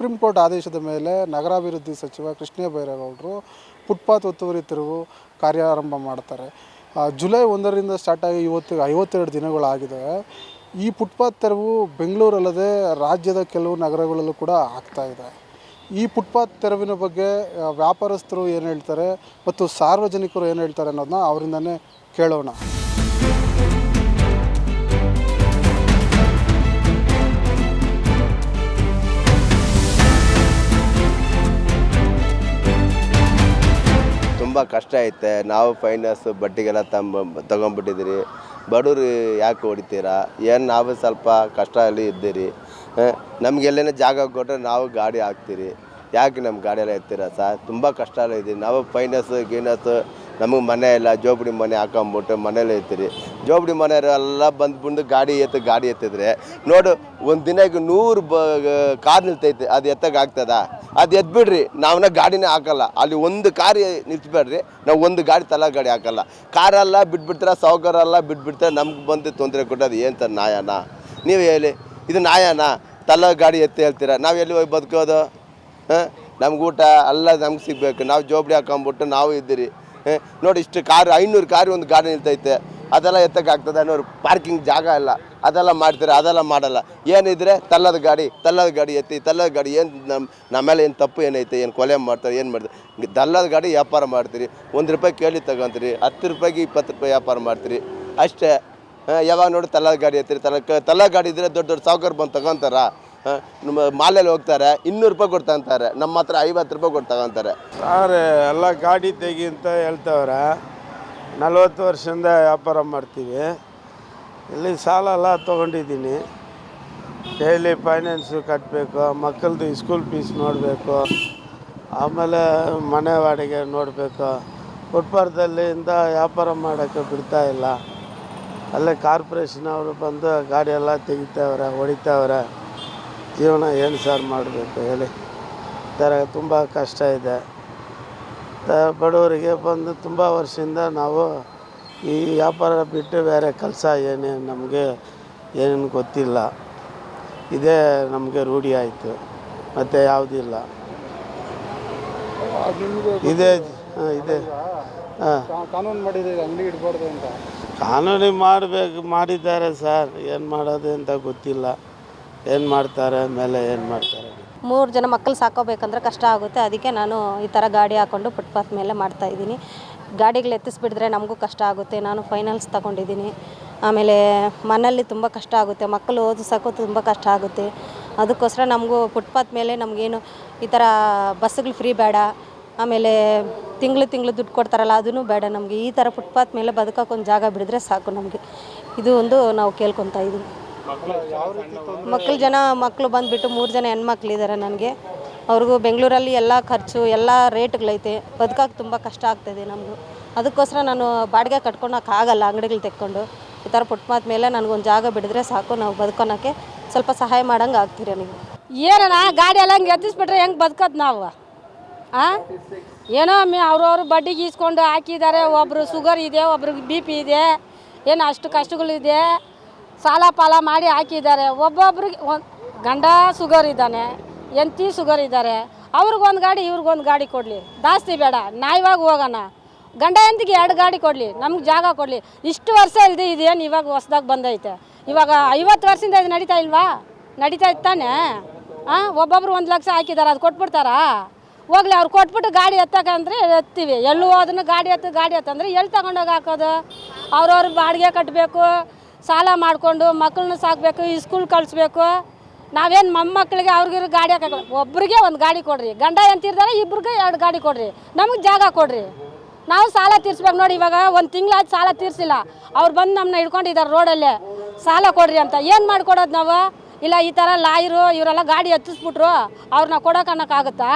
Supreme court ಆದೇಶದ ಮೇಲೆ ನಗರಾಭಿವೃದ್ಧಿ ಸಚಿವ ಕೃಷ್ಣ ಬೈರೇಗೌಡರು ಫುಟ್ಪಾತ್ ಒತ್ತುವರಿ ತೆರವು ಕಾರ್ಯಾರಂಭ ಮಾಡ್ತಾರೆ. ಜುಲೈ 1ರಿಂದ ಸ್ಟಾರ್ಟ್ ಆಗಿ ಇವತ್ತಿಗೆ 52 ದಿನಗಳಾಗಿದೆ. ಈ ಫುಟ್ಪಾತ್ ತೆರವು ಬೆಂಗಳೂರಲ್ಲದೆ ರಾಜ್ಯದ ಕೆಲವು ನಗರಗಳಲ್ಲೂ ಕೂಡ ಆಗ್ತಾ ಇದೆ. ಈ ಫುಟ್ಪಾತ್ ತೆರವಿನ ಬಗ್ಗೆ ವ್ಯಾಪಾರಸ್ಥರು ಏನು ಹೇಳ್ತಾರೆ ಮತ್ತು ಸಾರ್ವಜನಿಕರು ಏನು ಹೇಳ್ತಾರೆ ಅನ್ನೋದನ್ನ ಅವರಿಂದನೇ ಕೇಳೋಣ. ತುಂಬ ಕಷ್ಟ ಐತೆ. ನಾವು ಫೈನಾನ್ಸ್ ಬಡ್ಡಿಗೆಲ್ಲ ತೊಗೊಂಡ್ಬಿಟ್ಟಿದ್ದೀರಿ. ಬಡವರು ಯಾಕೆ ಹೊಡಿತೀರಾ? ಏನು ನಾವು ಸ್ವಲ್ಪ ಕಷ್ಟದಲ್ಲಿ ಇದ್ದೀರಿ. ನಮಗೆಲ್ಲೇ ಜಾಗ ಕೊಟ್ಟರೆ ನಾವು ಗಾಡಿ ಹಾಕ್ತೀರಿ. ಯಾಕೆ ನಮ್ಮ ಗಾಡಿಯೆಲ್ಲ ಎತ್ತೀರ ಸರ್? ತುಂಬ ಕಷ್ಟ ಎಲ್ಲ ಇದ್ದೀವಿ ನಾವು. ಗೀನಸ್ಸು ನಮಗೆ ಮನೆ ಇಲ್ಲ, ಜೋಬಡಿ ಮನೆ ಹಾಕೊಂಬಿಟ್ಟು ಮನೇಲಿ ಇರ್ತೀರಿ. ಜೋಬಡಿ ಮನೆಯವರೆಲ್ಲ ಬಂದ್ಬಿಟ್ಟು ಗಾಡಿ ಎತ್ತಿದ್ರೆ ನೋಡು, ಒಂದು ದಿನಕ್ಕೆ 100 ಕಾರ್ ನಿಲ್ತೈತೆ. ಅದು ಎತ್ತಕ್ಕಾಗ್ತದ? ಅದು ಎದ್ಬಿಡ್ರಿ, ನಾವನ್ನ ಗಾಡಿನೇ ಹಾಕಲ್ಲ. ಅಲ್ಲಿ ಒಂದು ಕಾರ್ ನಿಲ್ಸ್ಬೇಡ್ರಿ, ನಾವು ಒಂದು ಗಾಡಿ ಗಾಡಿ ಹಾಕಲ್ಲ. ಕಾರೆಲ್ಲ ಬಿಟ್ಬಿಡ್ತಾರೆ, ಸಾವುಕಾರೆಲ್ಲ ಬಿಟ್ಬಿಡ್ತಾರೆ. ನಮ್ಗೆ ಬಂದು ತೊಂದರೆ ಕೊಟ್ಟೋದು ಏನು ಸರ್ ನ್ಯಾಯನಾ? ನೀವು ಹೇಳಿ, ಇದು ನ್ಯಾಯನಾ? ಗಾಡಿ ಎತ್ತಿ ಹೇಳ್ತೀರಾ, ನಾವು ಎಲ್ಲಿ ಹೋಗಿ ಬದುಕೋದು? ನಮ್ಗೆ ಊಟ ಎಲ್ಲ ನಮ್ಗೆ ಸಿಗಬೇಕು. ನಾವು ಜೋಬಡಿ ಹಾಕೊಂಬಿಟ್ಟು ನಾವು ಇದ್ದೀರಿ. ನೋಡಿ, ಇಷ್ಟು ಕಾರು 500 ಕಾರು ಒಂದು ಗಾಡಿ ನಿಲ್ತೈತೆ. ಅದೆಲ್ಲ ಎತ್ತಕ್ಕಾಗ್ತದೆ? ನೋಡಿ, ಪಾರ್ಕಿಂಗ್ ಜಾಗ ಇಲ್ಲ, ಅದೆಲ್ಲ ಮಾಡ್ತೀರಿ, ಅದೆಲ್ಲ ಮಾಡಲ್ಲ. ಏನಿದ್ರೆ ತಲ್ಲದ ಗಾಡಿ ಎತ್ತಿ. ತಲ್ಲದ ಗಾಡಿ ಏನು ನಮ್ಮೇಲೆ ಏನು ತಪ್ಪು ಏನೈತೆ? ಏನು ಕೊಲೆ ಮಾಡ್ತಾರೆ? ಏನು ಮಾಡ್ತಾರೆ? ತಲ್ಲದ ಗಾಡಿ ವ್ಯಾಪಾರ ಮಾಡ್ತೀರಿ. 1 ರೂಪಾಯಿ ಕೇಳಿ ತಗೊಂತೀರಿ, 10 ರೂಪಾಯಿಗೆ 20 ರೂಪಾಯಿ ವ್ಯಾಪಾರ ಮಾಡ್ತೀರಿ ಅಷ್ಟೇ. ಯಾವಾಗ ನೋಡಿ ತಲ್ಲದ ಗಾಡಿ ಎತ್ತೀರಿ. ತಲ್ಲ ಗಾಡಿ ಇದ್ದರೆ ದೊಡ್ಡ ಸಾವುಕಾರ ಬಂದು ತಗೊತಾರ. ನಮ್ಮ ಮಾಲೆಯಲ್ಲಿ ಹೋಗ್ತಾರೆ, 200 ರೂಪಾಯಿ ಕೊಟ್ಟು ತಗೊಂತಾರೆ. ನಮ್ಮ ಹತ್ರ 50 ರೂಪಾಯಿ ಕೊಟ್ಟು ತಗೊತಾರೆ. ಸಾರೆ ಎಲ್ಲ ಗಾಡಿ ತೆಗಿ ಅಂತ ಹೇಳ್ತವ್ರೆ. 40 ವರ್ಷದಿಂದ ವ್ಯಾಪಾರ ಮಾಡ್ತೀವಿ. ಇಲ್ಲಿ ಸಾಲ ಎಲ್ಲ ತೊಗೊಂಡಿದ್ದೀನಿ. ಡೈಲಿ ಫೈನಾನ್ಸು ಕಟ್ಟಬೇಕು, ಮಕ್ಕಳದು ಸ್ಕೂಲ್ ಫೀಸ್ ನೋಡಬೇಕು, ಆಮೇಲೆ ಮನೆ ಬಾಡಿಗೆ ನೋಡಬೇಕು. ಫುಟ್ಪಾತಲ್ಲಿಂದ ವ್ಯಾಪಾರ ಮಾಡೋಕ್ಕೆ ಬಿಡ್ತಾಯಿಲ್ಲ. ಅಲ್ಲೇ ಕಾರ್ಪೊರೇಷನವರು ಬಂದು ಗಾಡಿ ಎಲ್ಲ ತೆಗಿತಾವ್ರೆ, ಹೊಡಿತಾವ್ರೆ. ಜೀವನ ಏನು ಸರ್ ಮಾಡಬೇಕು ಹೇಳಿ? ಥರ ತುಂಬ ಕಷ್ಟ ಇದೆ. ಬಡವರಿಗೆ ಬಂದು ತುಂಬ ವರ್ಷದಿಂದ ನಾವು ಈ ವ್ಯಾಪಾರ ಬಿಟ್ಟು ಬೇರೆ ಕೆಲಸ ಏನೇನು ನಮಗೆ ಏನೇನು ಗೊತ್ತಿಲ್ಲ. ಇದೇ ನಮಗೆ ರೂಢಿ ಆಯಿತು, ಮತ್ತು ಯಾವುದಿಲ್ಲ. ಇದೇ ಕಾನೂನು ಮಾಡಿದೆ ಅಂಗಡಿ ಇಡಬಾರ್ದು ಅಂತ. ಕಾನೂನು ಮಾಡಿದ್ದಾರೆ ಸರ್. ಏನು ಮಾಡೋದು ಅಂತ ಗೊತ್ತಿಲ್ಲ. ಏನು ಮಾಡ್ತಾರೆ ಮೇಲೆ ಏನು ಮಾಡ್ತಾರೆ? 3 ಜನ ಮಕ್ಕಳು ಸಾಕೋಬೇಕಂದ್ರೆ ಕಷ್ಟ ಆಗುತ್ತೆ. ಅದಕ್ಕೆ ನಾನು ಈ ಥರ ಗಾಡಿ ಹಾಕ್ಕೊಂಡು ಫುಟ್ಪಾತ್ ಮೇಲೆ ಮಾಡ್ತಾಯಿದ್ದೀನಿ. ಗಾಡಿಗಳು ಎತ್ತಿಸ್ಬಿಡಿದ್ರೆ ನಮಗೂ ಕಷ್ಟ ಆಗುತ್ತೆ. ನಾನು ಫೈನಾನ್ಸ್ ತಗೊಂಡಿದ್ದೀನಿ. ಆಮೇಲೆ ಮನೇಲಿ ತುಂಬ ಕಷ್ಟ ಆಗುತ್ತೆ. ಮಕ್ಕಳು ಓದಿಸೋಕ್ಕೂ ತುಂಬ ಕಷ್ಟ ಆಗುತ್ತೆ. ಅದಕ್ಕೋಸ್ಕರ ನಮಗೂ ಫುಟ್ಪಾತ್ ಮೇಲೆ ನಮಗೇನು ಈ ಥರ ಬಸ್ಸುಗಳು ಫ್ರೀ ಬೇಡ. ಆಮೇಲೆ ತಿಂಗಳು ದುಡ್ಡು ಕೊಡ್ತಾರಲ್ಲ, ಅದೂ ಬೇಡ ನಮಗೆ. ಈ ಥರ ಫುಟ್ಪಾತ್ ಮೇಲೆ ಬದುಕೋಕ್ಕೊಂದು ಜಾಗ ಬಿಡಿದ್ರೆ ಸಾಕು ನಮಗೆ. ಇದು ಒಂದು ನಾವು ಕೇಳ್ಕೊತಾ ಇದ್ದೀವಿ. ಮಕ್ಕಳು ಬಂದುಬಿಟ್ಟು 3 ಜನ ಹೆಣ್ಮಕ್ಳಿದ್ದಾರೆ ನನಗೆ. ಅವ್ರಿಗೂ ಬೆಂಗಳೂರಲ್ಲಿ ಎಲ್ಲ ಖರ್ಚು ಎಲ್ಲ ರೇಟ್ಗಳೈತೆ. ಬದುಕೋಕೆ ತುಂಬ ಕಷ್ಟ ಆಗ್ತಾಯಿದೆ ನಮಗೂ. ಅದಕ್ಕೋಸ್ಕರ ನಾನು ಬಾಡಿಗೆ ಕಟ್ಕೊಳಕ್ಕಾಗಲ್ಲ. ಅಂಗಡಿಗಳು ತೆಕ್ಕೊಂಡು ಈ ಥರ ಫುಟ್ಪಾತ್ ಮೇಲೆ ನನಗೊಂದು ಜಾಗ ಬಿಡಿದ್ರೆ ಸಾಕು. ನಾವು ಬದುಕೋಣಕ್ಕೆ ಸ್ವಲ್ಪ ಸಹಾಯ ಮಾಡೋಂಗೆ ಆಗ್ತೀರಿ ನನಗೆ. ಏನಣ್ಣ ಗಾಡಿ ಎಲ್ಲ ಹಂಗೆ ಎತ್ತಿಸ್ಬಿಟ್ರೆ ಹೆಂಗೆ ಬದುಕೋದು ನಾವು? ಏನೋ ಅವ್ರವ್ರು ಬಡ್ಡಿಗೆ ಈಸ್ಕೊಂಡು ಹಾಕಿದ್ದಾರೆ. ಒಬ್ಬರು ಶುಗರ್ ಇದೆ, ಒಬ್ರಿಗೆ BP ಇದೆ, ಏನು ಅಷ್ಟು ಕಷ್ಟಗಳಿದೆ. ಸಾಲ ಪಾಲ ಮಾಡಿ ಹಾಕಿದ್ದಾರೆ. ಒಬ್ಬೊಬ್ರಿಗೆ ಗಂಡ ಶುಗರ್ ಇದ್ದಾನೆ, ಹೆಂಡತಿ ಶುಗರ್ ಇದ್ದಾರೆ. ಅವ್ರಿಗೊಂದು ಗಾಡಿ ಇವ್ರಿಗೊಂದು ಗಾಡಿ ಕೊಡಲಿ, ಜಾಸ್ತಿ ಬೇಡ. ನ್ಯಾಯವಾಗಿ ಹೋಗೋಣ. ಗಂಡ ಹೆಂಡತಿಗೆ 2 ಗಾಡಿ ಕೊಡಲಿ, ನಮ್ಗೆ ಜಾಗ ಕೊಡಲಿ. ಇಷ್ಟು ವರ್ಷ ಇಲ್ಲದೆ ಇದೇನು ಇವಾಗ ಹೊಸ್ದಾಗಿ ಬಂದೈತೆ. ಇವಾಗ 50 ವರ್ಷದಿಂದ ಇದು ನಡೀತಾ ಇಲ್ವಾ? ನಡೀತಾ ಇತ್ತಾನೆ. ಒಬ್ಬೊಬ್ರು 1 ಲಕ್ಷ ಹಾಕಿದ್ದಾರೆ, ಅದು ಕೊಟ್ಬಿಡ್ತಾರಾ? ಹೋಗ್ಲಿ, ಅವ್ರು ಕೊಟ್ಬಿಟ್ಟು ಗಾಡಿ ಎತ್ತಕಂದ್ರೆ ಎತ್ತೀವಿ. ಎಲ್ಲೂ ಅದನ್ನು ಗಾಡಿ ಎತ್ತಂದ್ರೆ ಎಲ್ಲಿ ತಗೊಂಡೋಗಿ ಹಾಕೋದು? ಅವ್ರವ್ರು ಬಾಡಿಗೆ ಕಟ್ಟಬೇಕು, ಸಾಲ ಮಾಡಿಕೊಂಡು ಮಕ್ಕಳನ್ನ ಸಾಕಬೇಕು, ಸ್ಕೂಲ್ ಕಳಿಸ್ಬೇಕು. ನಾವೇನು ಮೊಮ್ಮಕ್ಕಳಿಗೆ ಅವ್ರಿಗಿರೋ ಗಾಡಿ ಹಾಕಲ್ಲ. ಒಬ್ರಿಗೆ 1 ಗಾಡಿ ಕೊಡ್ರಿ. ಗಂಡ ಎಂತಿರ್ತಾರೆ, ಇಬ್ರಿಗೆ 2 ಗಾಡಿ ಕೊಡ್ರಿ. ನಮಗೆ ಜಾಗ ಕೊಡ್ರಿ. ನಾವು ಸಾಲ ತೀರ್ಸ್ಬೇಕು. ನೋಡಿ, ಇವಾಗ 1 ತಿಂಗಳಾಯ್ತು ಸಾಲ ತೀರಿಸಿಲ್ಲ. ಅವ್ರು ಬಂದು ನಮ್ಮನ್ನ ಹಿಡ್ಕೊಂಡಿದ್ದಾರೆ ರೋಡಲ್ಲೇ, ಸಾಲ ಕೊಡ್ರಿ ಅಂತ. ಏನು ಮಾಡಿಕೊಡೋದು ನಾವು? ಇಲ್ಲ, ಈ ಥರ ಲಾಯರು ಇವರೆಲ್ಲ ಗಾಡಿ ಎತ್ತಿಸ್ಬಿಟ್ರು, ಅವ್ರನ್ನ ಕೊಡೋಕ್ಕನ್ನೋಕ್ಕಾಗುತ್ತಾ?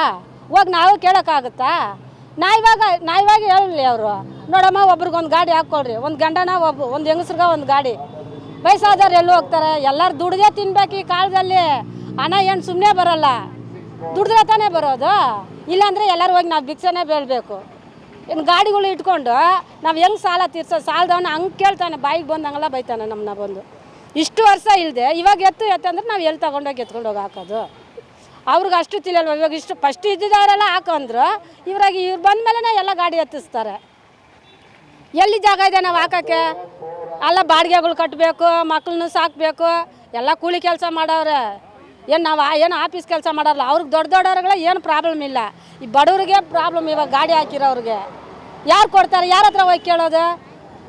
ಹೋಗಿ ನಾವು ಕೇಳೋಕ್ಕಾಗುತ್ತಾ? ನ್ಯಾಯವಾಗಿ ಹೇಳಲಿ ಅವರು. ನೋಡಮ್ಮ, ಒಬ್ರಿಗೊಂದು ಗಾಡಿ ಹಾಕ್ಕೊಡ್ರಿ. ಒಂದು ಗಂಡನ ಒಂದು ಹೆಂಗಸ್ರಿಗೆ 1 ಗಾಡಿ. ವಯಸ್ಸಾದವ್ರು ಎಲ್ಲೂ ಹೋಗ್ತಾರೆ? ಎಲ್ಲರೂ ದುಡ್ದೇ ತಿನ್ಬೇಕು ಈ ಕಾಲದಲ್ಲಿ. ಹಣ ಏನು ಸುಮ್ಮನೆ ಬರೋಲ್ಲ, ದುಡಿದ್ರೆ ತಾನೇ ಬರೋದು. ಇಲ್ಲಾಂದರೆ ಎಲ್ಲರೂ ಹೋಗಿ ನಾವು ಭಿಕ್ಷೆನೇ ಬೀಳಬೇಕು. ಇನ್ನು ಗಾಡಿಗಳು ಇಟ್ಕೊಂಡು ನಾವು ಹೆಂಗೆ ಸಾಲ ತೀರ್ಸೋ? ಸಾಲದವನ್ನ ಹಂಗೆ ಕೇಳ್ತಾನೆ, ಬಾಯಿಗೆ ಬಂದಂಗೆಲ್ಲ ಬೈತಾನೆ ನಮ್ಮನ್ನ ಬಂದು. ಇಷ್ಟು ವರ್ಷ ಇಲ್ಲದೆ ಇವಾಗ ಎತ್ತಂದ್ರೆ ನಾವು ಎಲ್ಲಿ ತಗೊಂಡೋಗಿ ಎತ್ಕೊಂಡೋಗಿ ಹಾಕೋದು? ಅವ್ರಿಗೆ ಅಷ್ಟು ತಿಳಿಯಲ್ವ. ಇವಾಗ ಇಷ್ಟು ಫಸ್ಟ್ ಇದ್ದಿದ್ದವರೆಲ್ಲ ಹಾಕಂದ್ರು, ಇವ್ರು ಬಂದ ಮೇಲೆ ಎಲ್ಲ ಗಾಡಿ ಹತ್ತಿಸ್ತಾರೆ. ಎಲ್ಲಿ ಜಾಗ ಇದೆ ನಾವು ಹಾಕೋಕ್ಕೆ? ಎಲ್ಲ ಬಾಡಿಗೆಗಳು ಕಟ್ಟಬೇಕು, ಮಕ್ಕಳನ್ನು ಸಾಕಬೇಕು, ಎಲ್ಲ ಕೂಲಿ ಕೆಲಸ ಮಾಡವ್ರೆ. ಏನು ಆಫೀಸ್ ಕೆಲಸ ಮಾಡೋಲ್ಲ. ಅವ್ರಿಗೆ ದೊಡ್ಡವ್ರಿಗೆಲ್ಲ ಏನು ಪ್ರಾಬ್ಲಮ್ ಇಲ್ಲ. ಈ ಬಡವ್ರಿಗೆ ಪ್ರಾಬ್ಲಮ್. ಇವಾಗ ಗಾಡಿ ಹಾಕಿರೋರಿಗೆ ಯಾರು ಕೊಡ್ತಾರೆ? ಯಾರ ಹತ್ರ ಹೋಗಿ ಕೇಳೋದು?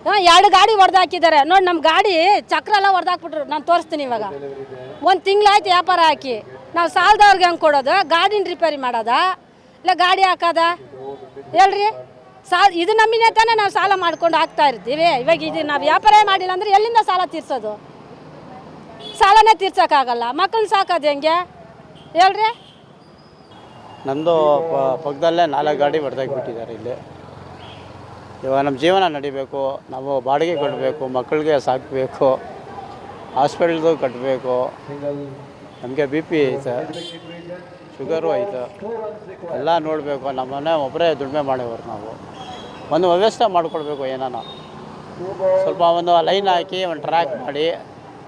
2 ಗಾಡಿ ಹೊಡೆದಾಕಿದ್ದಾರೆ ನೋಡಿ. ನಮ್ಮ ಗಾಡಿ ಚಕ್ರ ಎಲ್ಲ ಹೊಡೆದಾಕ್ಬಿಟ್ರು. ನಾನು ತೋರಿಸ್ತೀನಿ. ಇವಾಗ 1 ತಿಂಗಳಾಯ್ತು ವ್ಯಾಪಾರ ಹಾಕಿ. ನಾವು ಸಾಲದವ್ರಿಗೆ ಹೆಂಗೆ ಕೊಡೋದು? ಗಾಡಿನ ರಿಪೇರಿ ಮಾಡೋದಾ ಇಲ್ಲ ಗಾಡಿ ಹಾಕೋದಾ ಹೇಳ್ರಿ? ಇದು ನಮ್ಮಿನೇ ತಾನೇ ನಾವು ಸಾಲ ಮಾಡ್ಕೊಂಡು ಹಾಕ್ತಾ ಇರ್ತೀವಿ. ಇವಾಗ ಇದು ನಾವು ವ್ಯಾಪಾರ ಮಾಡಿಲ್ಲ ಅಂದರೆ ಎಲ್ಲಿಂದ ಸಾಲ ತೀರ್ಸೋದು? ಸಾಲನೇ ತೀರ್ಸೋಕ್ಕಾಗಲ್ಲ. ಮಕ್ಕಳನ್ನ ಸಾಕೋದು ಹೆಂಗೆ ಹೇಳ್ರಿ? ನಮ್ಮದು ಪಕ್ಕದಲ್ಲೇ 4 ಗಾಡಿ ಹೊಡೆದಾಕ್ಬಿಟ್ಟಿದ್ದಾರೆ ಇಲ್ಲಿ. ಇವಾಗ ನಮ್ಮ ಜೀವನ ನಡಿಬೇಕು, ನಾವು ಬಾಡಿಗೆ ಕಟ್ಟಬೇಕು, ಮಕ್ಕಳಿಗೆ ಸಾಕಬೇಕು, ಹಾಸ್ಪಿಟಲ್ದು ಕಟ್ಟಬೇಕು. ನಮಗೆ BP ಐತೆ, ಶುಗರು ಐತೆ, ಎಲ್ಲ ನೋಡಬೇಕು. ನಮ್ಮನೆ ಒಬ್ಬರೇ ದುಡಿಮೆ ಮಾಡೋರು ನಾವು. ಒಂದು ವ್ಯವಸ್ಥೆ ಮಾಡಿಕೊಡ್ಬೇಕು. ಏನಾನ ಸ್ವಲ್ಪ ಒಂದು ಲೈನ್ ಹಾಕಿ ಒಂದು ಟ್ರ್ಯಾಕ್ ಮಾಡಿ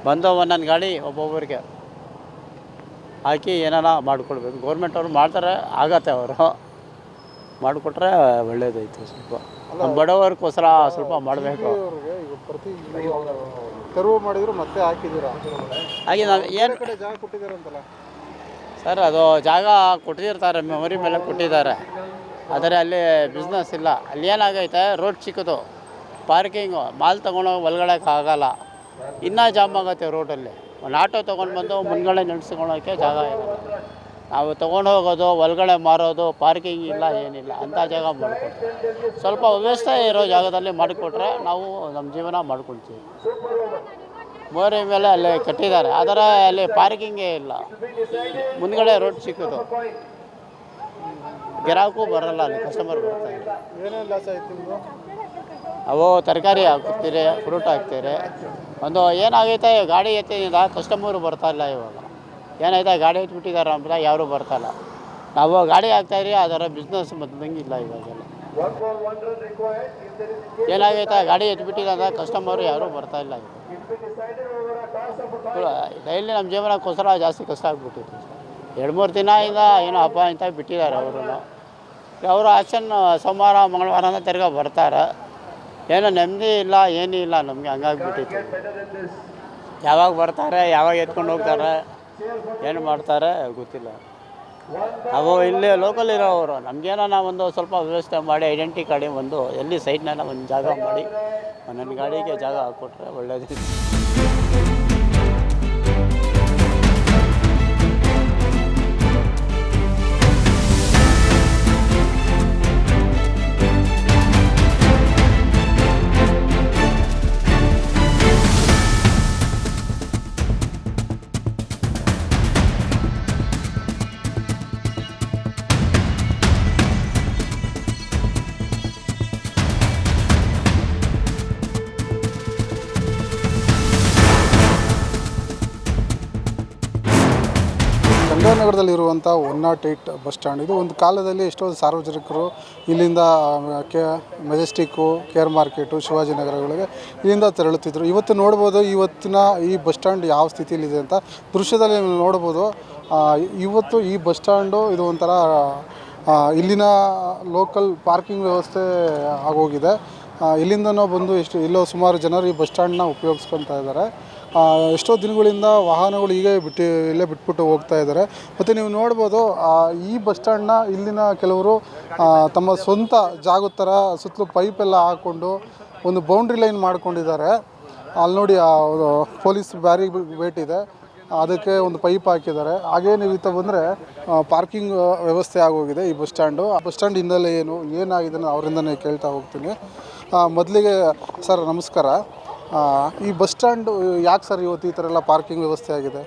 ಬಂದು ಒಂದೊಂದು ಗಾಡಿ ಒಬ್ಬೊಬ್ಬರಿಗೆ ಹಾಕಿ ಏನಾನ ಮಾಡಿಕೊಡ್ಬೇಕು. ಗೌರ್ಮೆಂಟವ್ರು ಮಾಡ್ತಾರೆ, ಆಗತ್ತೆ. ಅವರು ಮಾಡಿಕೊಟ್ರೆ ಒಳ್ಳೇದೈತೆ. ಸ್ವಲ್ಪ ನಮ್ಮ ಬಡವರಿಗೋಸ್ಕರ ಸ್ವಲ್ಪ ಮಾಡಬೇಕು. ಈಗ ಪ್ರತಿ ತೆರವು ಮಾಡಿದ್ರು ಮತ್ತೆ ಹಾಕಿದ್ದೀರಾ? ಹಾಗೆ ನಾವು ಏನು ಕಡೆ ಜಾಗ ಕೊಟ್ಟಿದ್ದಾರೆ ಅಂತಲ್ಲ ಸರ್, ಅದು ಜಾಗ ಕೊಟ್ಟಿರ್ತಾರೆ, ಮೆಮೊರಿ ಮೇಲೆ ಕೊಟ್ಟಿದ್ದಾರೆ. ಆದರೆ ಅಲ್ಲಿ ಬಿಸ್ನೆಸ್ ಇಲ್ಲ. ಅಲ್ಲಿ ಏನಾಗೈತೆ, ರೋಡ್ ಚಿಕ್ಕದು, ಪಾರ್ಕಿಂಗು, ಮಾಲ್ ತೊಗೊಂಡೋಗಿ ಒಳಗಡೆಗೆ ಆಗಲ್ಲ. ಇನ್ನೂ ಜಾಮ್ ಆಗುತ್ತೆ ರೋಡಲ್ಲಿ. ಒಂದು ಆಟೋ ತೊಗೊಂಡು ಬಂದು ಮುಂದ್ಗಡೆ ನಡೆಸ್ಕೊಳೋಕ್ಕೆ ಜಾಗ ಇರಲ್ಲ. ನಾವು ತೊಗೊಂಡು ಹೋಗೋದು, ಒಳಗಡೆ ಮಾರೋದು, ಪಾರ್ಕಿಂಗ್ ಇಲ್ಲ, ಏನಿಲ್ಲ. ಅಂಥ ಜಾಗ ಮಾಡಿಕೊಡ್ತಾರೆ. ಸ್ವಲ್ಪ ವ್ಯವಸ್ಥೆ ಇರೋ ಜಾಗದಲ್ಲಿ ಮಾಡಿಕೊಟ್ರೆ ನಾವು ನಮ್ಮ ಜೀವನ ಮಾಡ್ಕೊಳ್ತೀವಿ. ಮೋರಿ ಮೇಲೆ ಅಲ್ಲಿ ಕಟ್ಟಿದ್ದಾರೆ, ಆದರೆ ಅಲ್ಲಿ ಪಾರ್ಕಿಂಗೇ ಇಲ್ಲ. ಮುಂದ್ಗಡೆ ರೋಡ್ ಸಿಕ್ಕೋದು, ಗಿರಾಕೂ ಬರೋಲ್ಲ, ಅಲ್ಲಿ ಕಸ್ಟಮರ್ ಬರ್ತಾರೆ. ಏನೇನು ಲಾಸ್ ಆಯ್ತು ನಿಮ್ಮದು? ಅವು ತರಕಾರಿ ಹಾಕ್ತೀರಿ, ಫ್ರೂಟ್ ಹಾಕ್ತೀರಿ. ಒಂದು ಏನಾಗೈತೆ, ಗಾಡಿ ಎತ್ತಿನಿಂದ ಕಸ್ಟಮರು ಬರ್ತಾಯಿಲ್ಲ. ಇವಾಗ ಏನಾಯ್ತಾ, ಗಾಡಿ ಎತ್ಬಿಟ್ಟಿದ್ದಾರೆ ಅಂತ ಯಾರೂ ಬರ್ತಾಯಿಲ್ಲ. ನಾವು ಗಾಡಿ ಹಾಕ್ತಾಯಿರಿ, ಅದರ ಬಿಸ್ನೆಸ್ ಮೊದಲಂಗಿಲ್ಲ. ಇವಾಗೆಲ್ಲ ಏನಾಗೈತೆ, ಗಾಡಿ ಎತ್ಬಿಟ್ಟಿದ್ದಾರೆ, ಕಸ್ಟಮರು ಯಾರೂ ಬರ್ತಾಯಿಲ್ಲ. ಡೈಲಿ ನಮ್ಮ ಜೀವನಕ್ಕೋಸ್ಕರ ಜಾಸ್ತಿ ಕಷ್ಟ ಆಗ್ಬಿಟ್ಟಿತ್ತು. 2-3 ದಿನದಿಂದ ಏನೋ ಹಬ್ಬ ಅಂತ ಬಿಟ್ಟಿದ್ದಾರೆ ಅವರು ಆ್ಯಕ್ಷನ್. ಸೋಮವಾರ ಮಂಗಳವಾರ ತಿರ್ಗಾ ಬರ್ತಾರೆ. ಏನೋ ನೆಮ್ಮದಿ ಇಲ್ಲ, ಏನೂ ಇಲ್ಲ ನಮಗೆ. ಹಂಗಾಗ್ಬಿಟ್ಟಿತ್ತು. ಯಾವಾಗ ಬರ್ತಾರೆ, ಯಾವಾಗ ಎತ್ಕೊಂಡು ಹೋಗ್ತಾರೆ, ಏನು ಮಾಡ್ತಾರೆ ಗೊತ್ತಿಲ್ಲ. ನಾವು ಇಲ್ಲಿ ಲೋಕಲ್ ಇರೋವರು. ನಮಗೇನೋ ಒಂದು ಸ್ವಲ್ಪ ವ್ಯವಸ್ಥೆ ಮಾಡಿ ಐಡೆಂಟಿ ಕಾರ್ಡಿ ಒಂದು ಎಲ್ಲಿ ಸೈಡ್ನೆಲ್ಲ ಒಂದು ಜಾಗ ಮಾಡಿ ನನ್ನ ಗಾಡಿಗೆ ಜಾಗ ಹಾಕ್ಕೊಟ್ರೆ ಒಳ್ಳೆಯದು. ಚಂದ್ರನಗರದಲ್ಲಿರುವಂಥ 108 ಬಸ್ ಸ್ಟ್ಯಾಂಡ್. ಇದು ಒಂದು ಕಾಲದಲ್ಲಿ ಎಷ್ಟೋ ಸಾರ್ವಜನಿಕರು ಇಲ್ಲಿಂದ ಮೆಜೆಸ್ಟಿಕ್ಕು, ಕೇರ್ ಮಾರ್ಕೆಟು, ಶಿವಾಜಿನಗರಗಳಿಗೆ ಇಲ್ಲಿಂದ ತೆರಳುತ್ತಿದ್ದರು. ಇವತ್ತು ನೋಡ್ಬೋದು, ಇವತ್ತಿನ ಈ ಬಸ್ ಸ್ಟ್ಯಾಂಡ್ ಯಾವ ಸ್ಥಿತಿಯಲ್ಲಿದೆ ಅಂತ ದೃಶ್ಯದಲ್ಲಿ ನೋಡ್ಬೋದು. ಇವತ್ತು ಈ ಬಸ್ ಸ್ಟ್ಯಾಂಡು ಇದು ಒಂಥರ ಇಲ್ಲಿನ ಲೋಕಲ್ ಪಾರ್ಕಿಂಗ್ ವ್ಯವಸ್ಥೆ ಆಗೋಗಿದೆ. ಇಲ್ಲಿಂದನೂ ಬಂದು ಇಲ್ಲೋ ಸುಮಾರು ಜನರು ಈ ಬಸ್ ಸ್ಟ್ಯಾಂಡ್ನ ಉಪಯೋಗಿಸ್ಕೊತಾ ಇದ್ದಾರೆ. ಎಷ್ಟೋ ದಿನಗಳಿಂದ ವಾಹನಗಳು ಇಲ್ಲೇ ಬಿಟ್ಬಿಟ್ಟು ಹೋಗ್ತಾ ಇದ್ದಾರೆ. ಮತ್ತು ನೀವು ನೋಡ್ಬೋದು, ಈ ಬಸ್ ಸ್ಟ್ಯಾಂಡ್ನ ಇಲ್ಲಿನ ಕೆಲವರು ತಮ್ಮ ಸ್ವಂತ ಜಾಗದ ಥರ ಸುತ್ತಲೂ ಪೈಪೆಲ್ಲ ಹಾಕ್ಕೊಂಡು ಒಂದು ಬೌಂಡ್ರಿ ಲೈನ್ ಮಾಡ್ಕೊಂಡಿದ್ದಾರೆ. ಅಲ್ಲಿ ನೋಡಿ ಪೊಲೀಸ್ ಬ್ಯಾರಿಗೇಟ್ ಇದೆ, ಅದಕ್ಕೆ ಒಂದು ಪೈಪ್ ಹಾಕಿದ್ದಾರೆ. ಹಾಗೇ ನೀವು ಇತ್ತ ಬಂದರೆ ಪಾರ್ಕಿಂಗ್ ವ್ಯವಸ್ಥೆ ಆಗೋಗಿದೆ ಈ ಬಸ್ ಸ್ಟ್ಯಾಂಡು. ಆ ಬಸ್ ಸ್ಟ್ಯಾಂಡ್ ಹಿನ್ನೆಲೆ ಏನಾಗಿದೆ ಅವರಿಂದನೇ ಕೇಳ್ತಾ ಹೋಗ್ತೀನಿ. ಮೊದಲಿಗೆ ಸರ್ ನಮಸ್ಕಾರ. ಈ ಬಸ್ ಸ್ಟ್ಯಾಂಡ್ ಯಾಕೆ ಸರ್ ಇವತ್ತು ಈ ಥರ ಎಲ್ಲ ಪಾರ್ಕಿಂಗ್ ವ್ಯವಸ್ಥೆ ಆಗಿದೆ?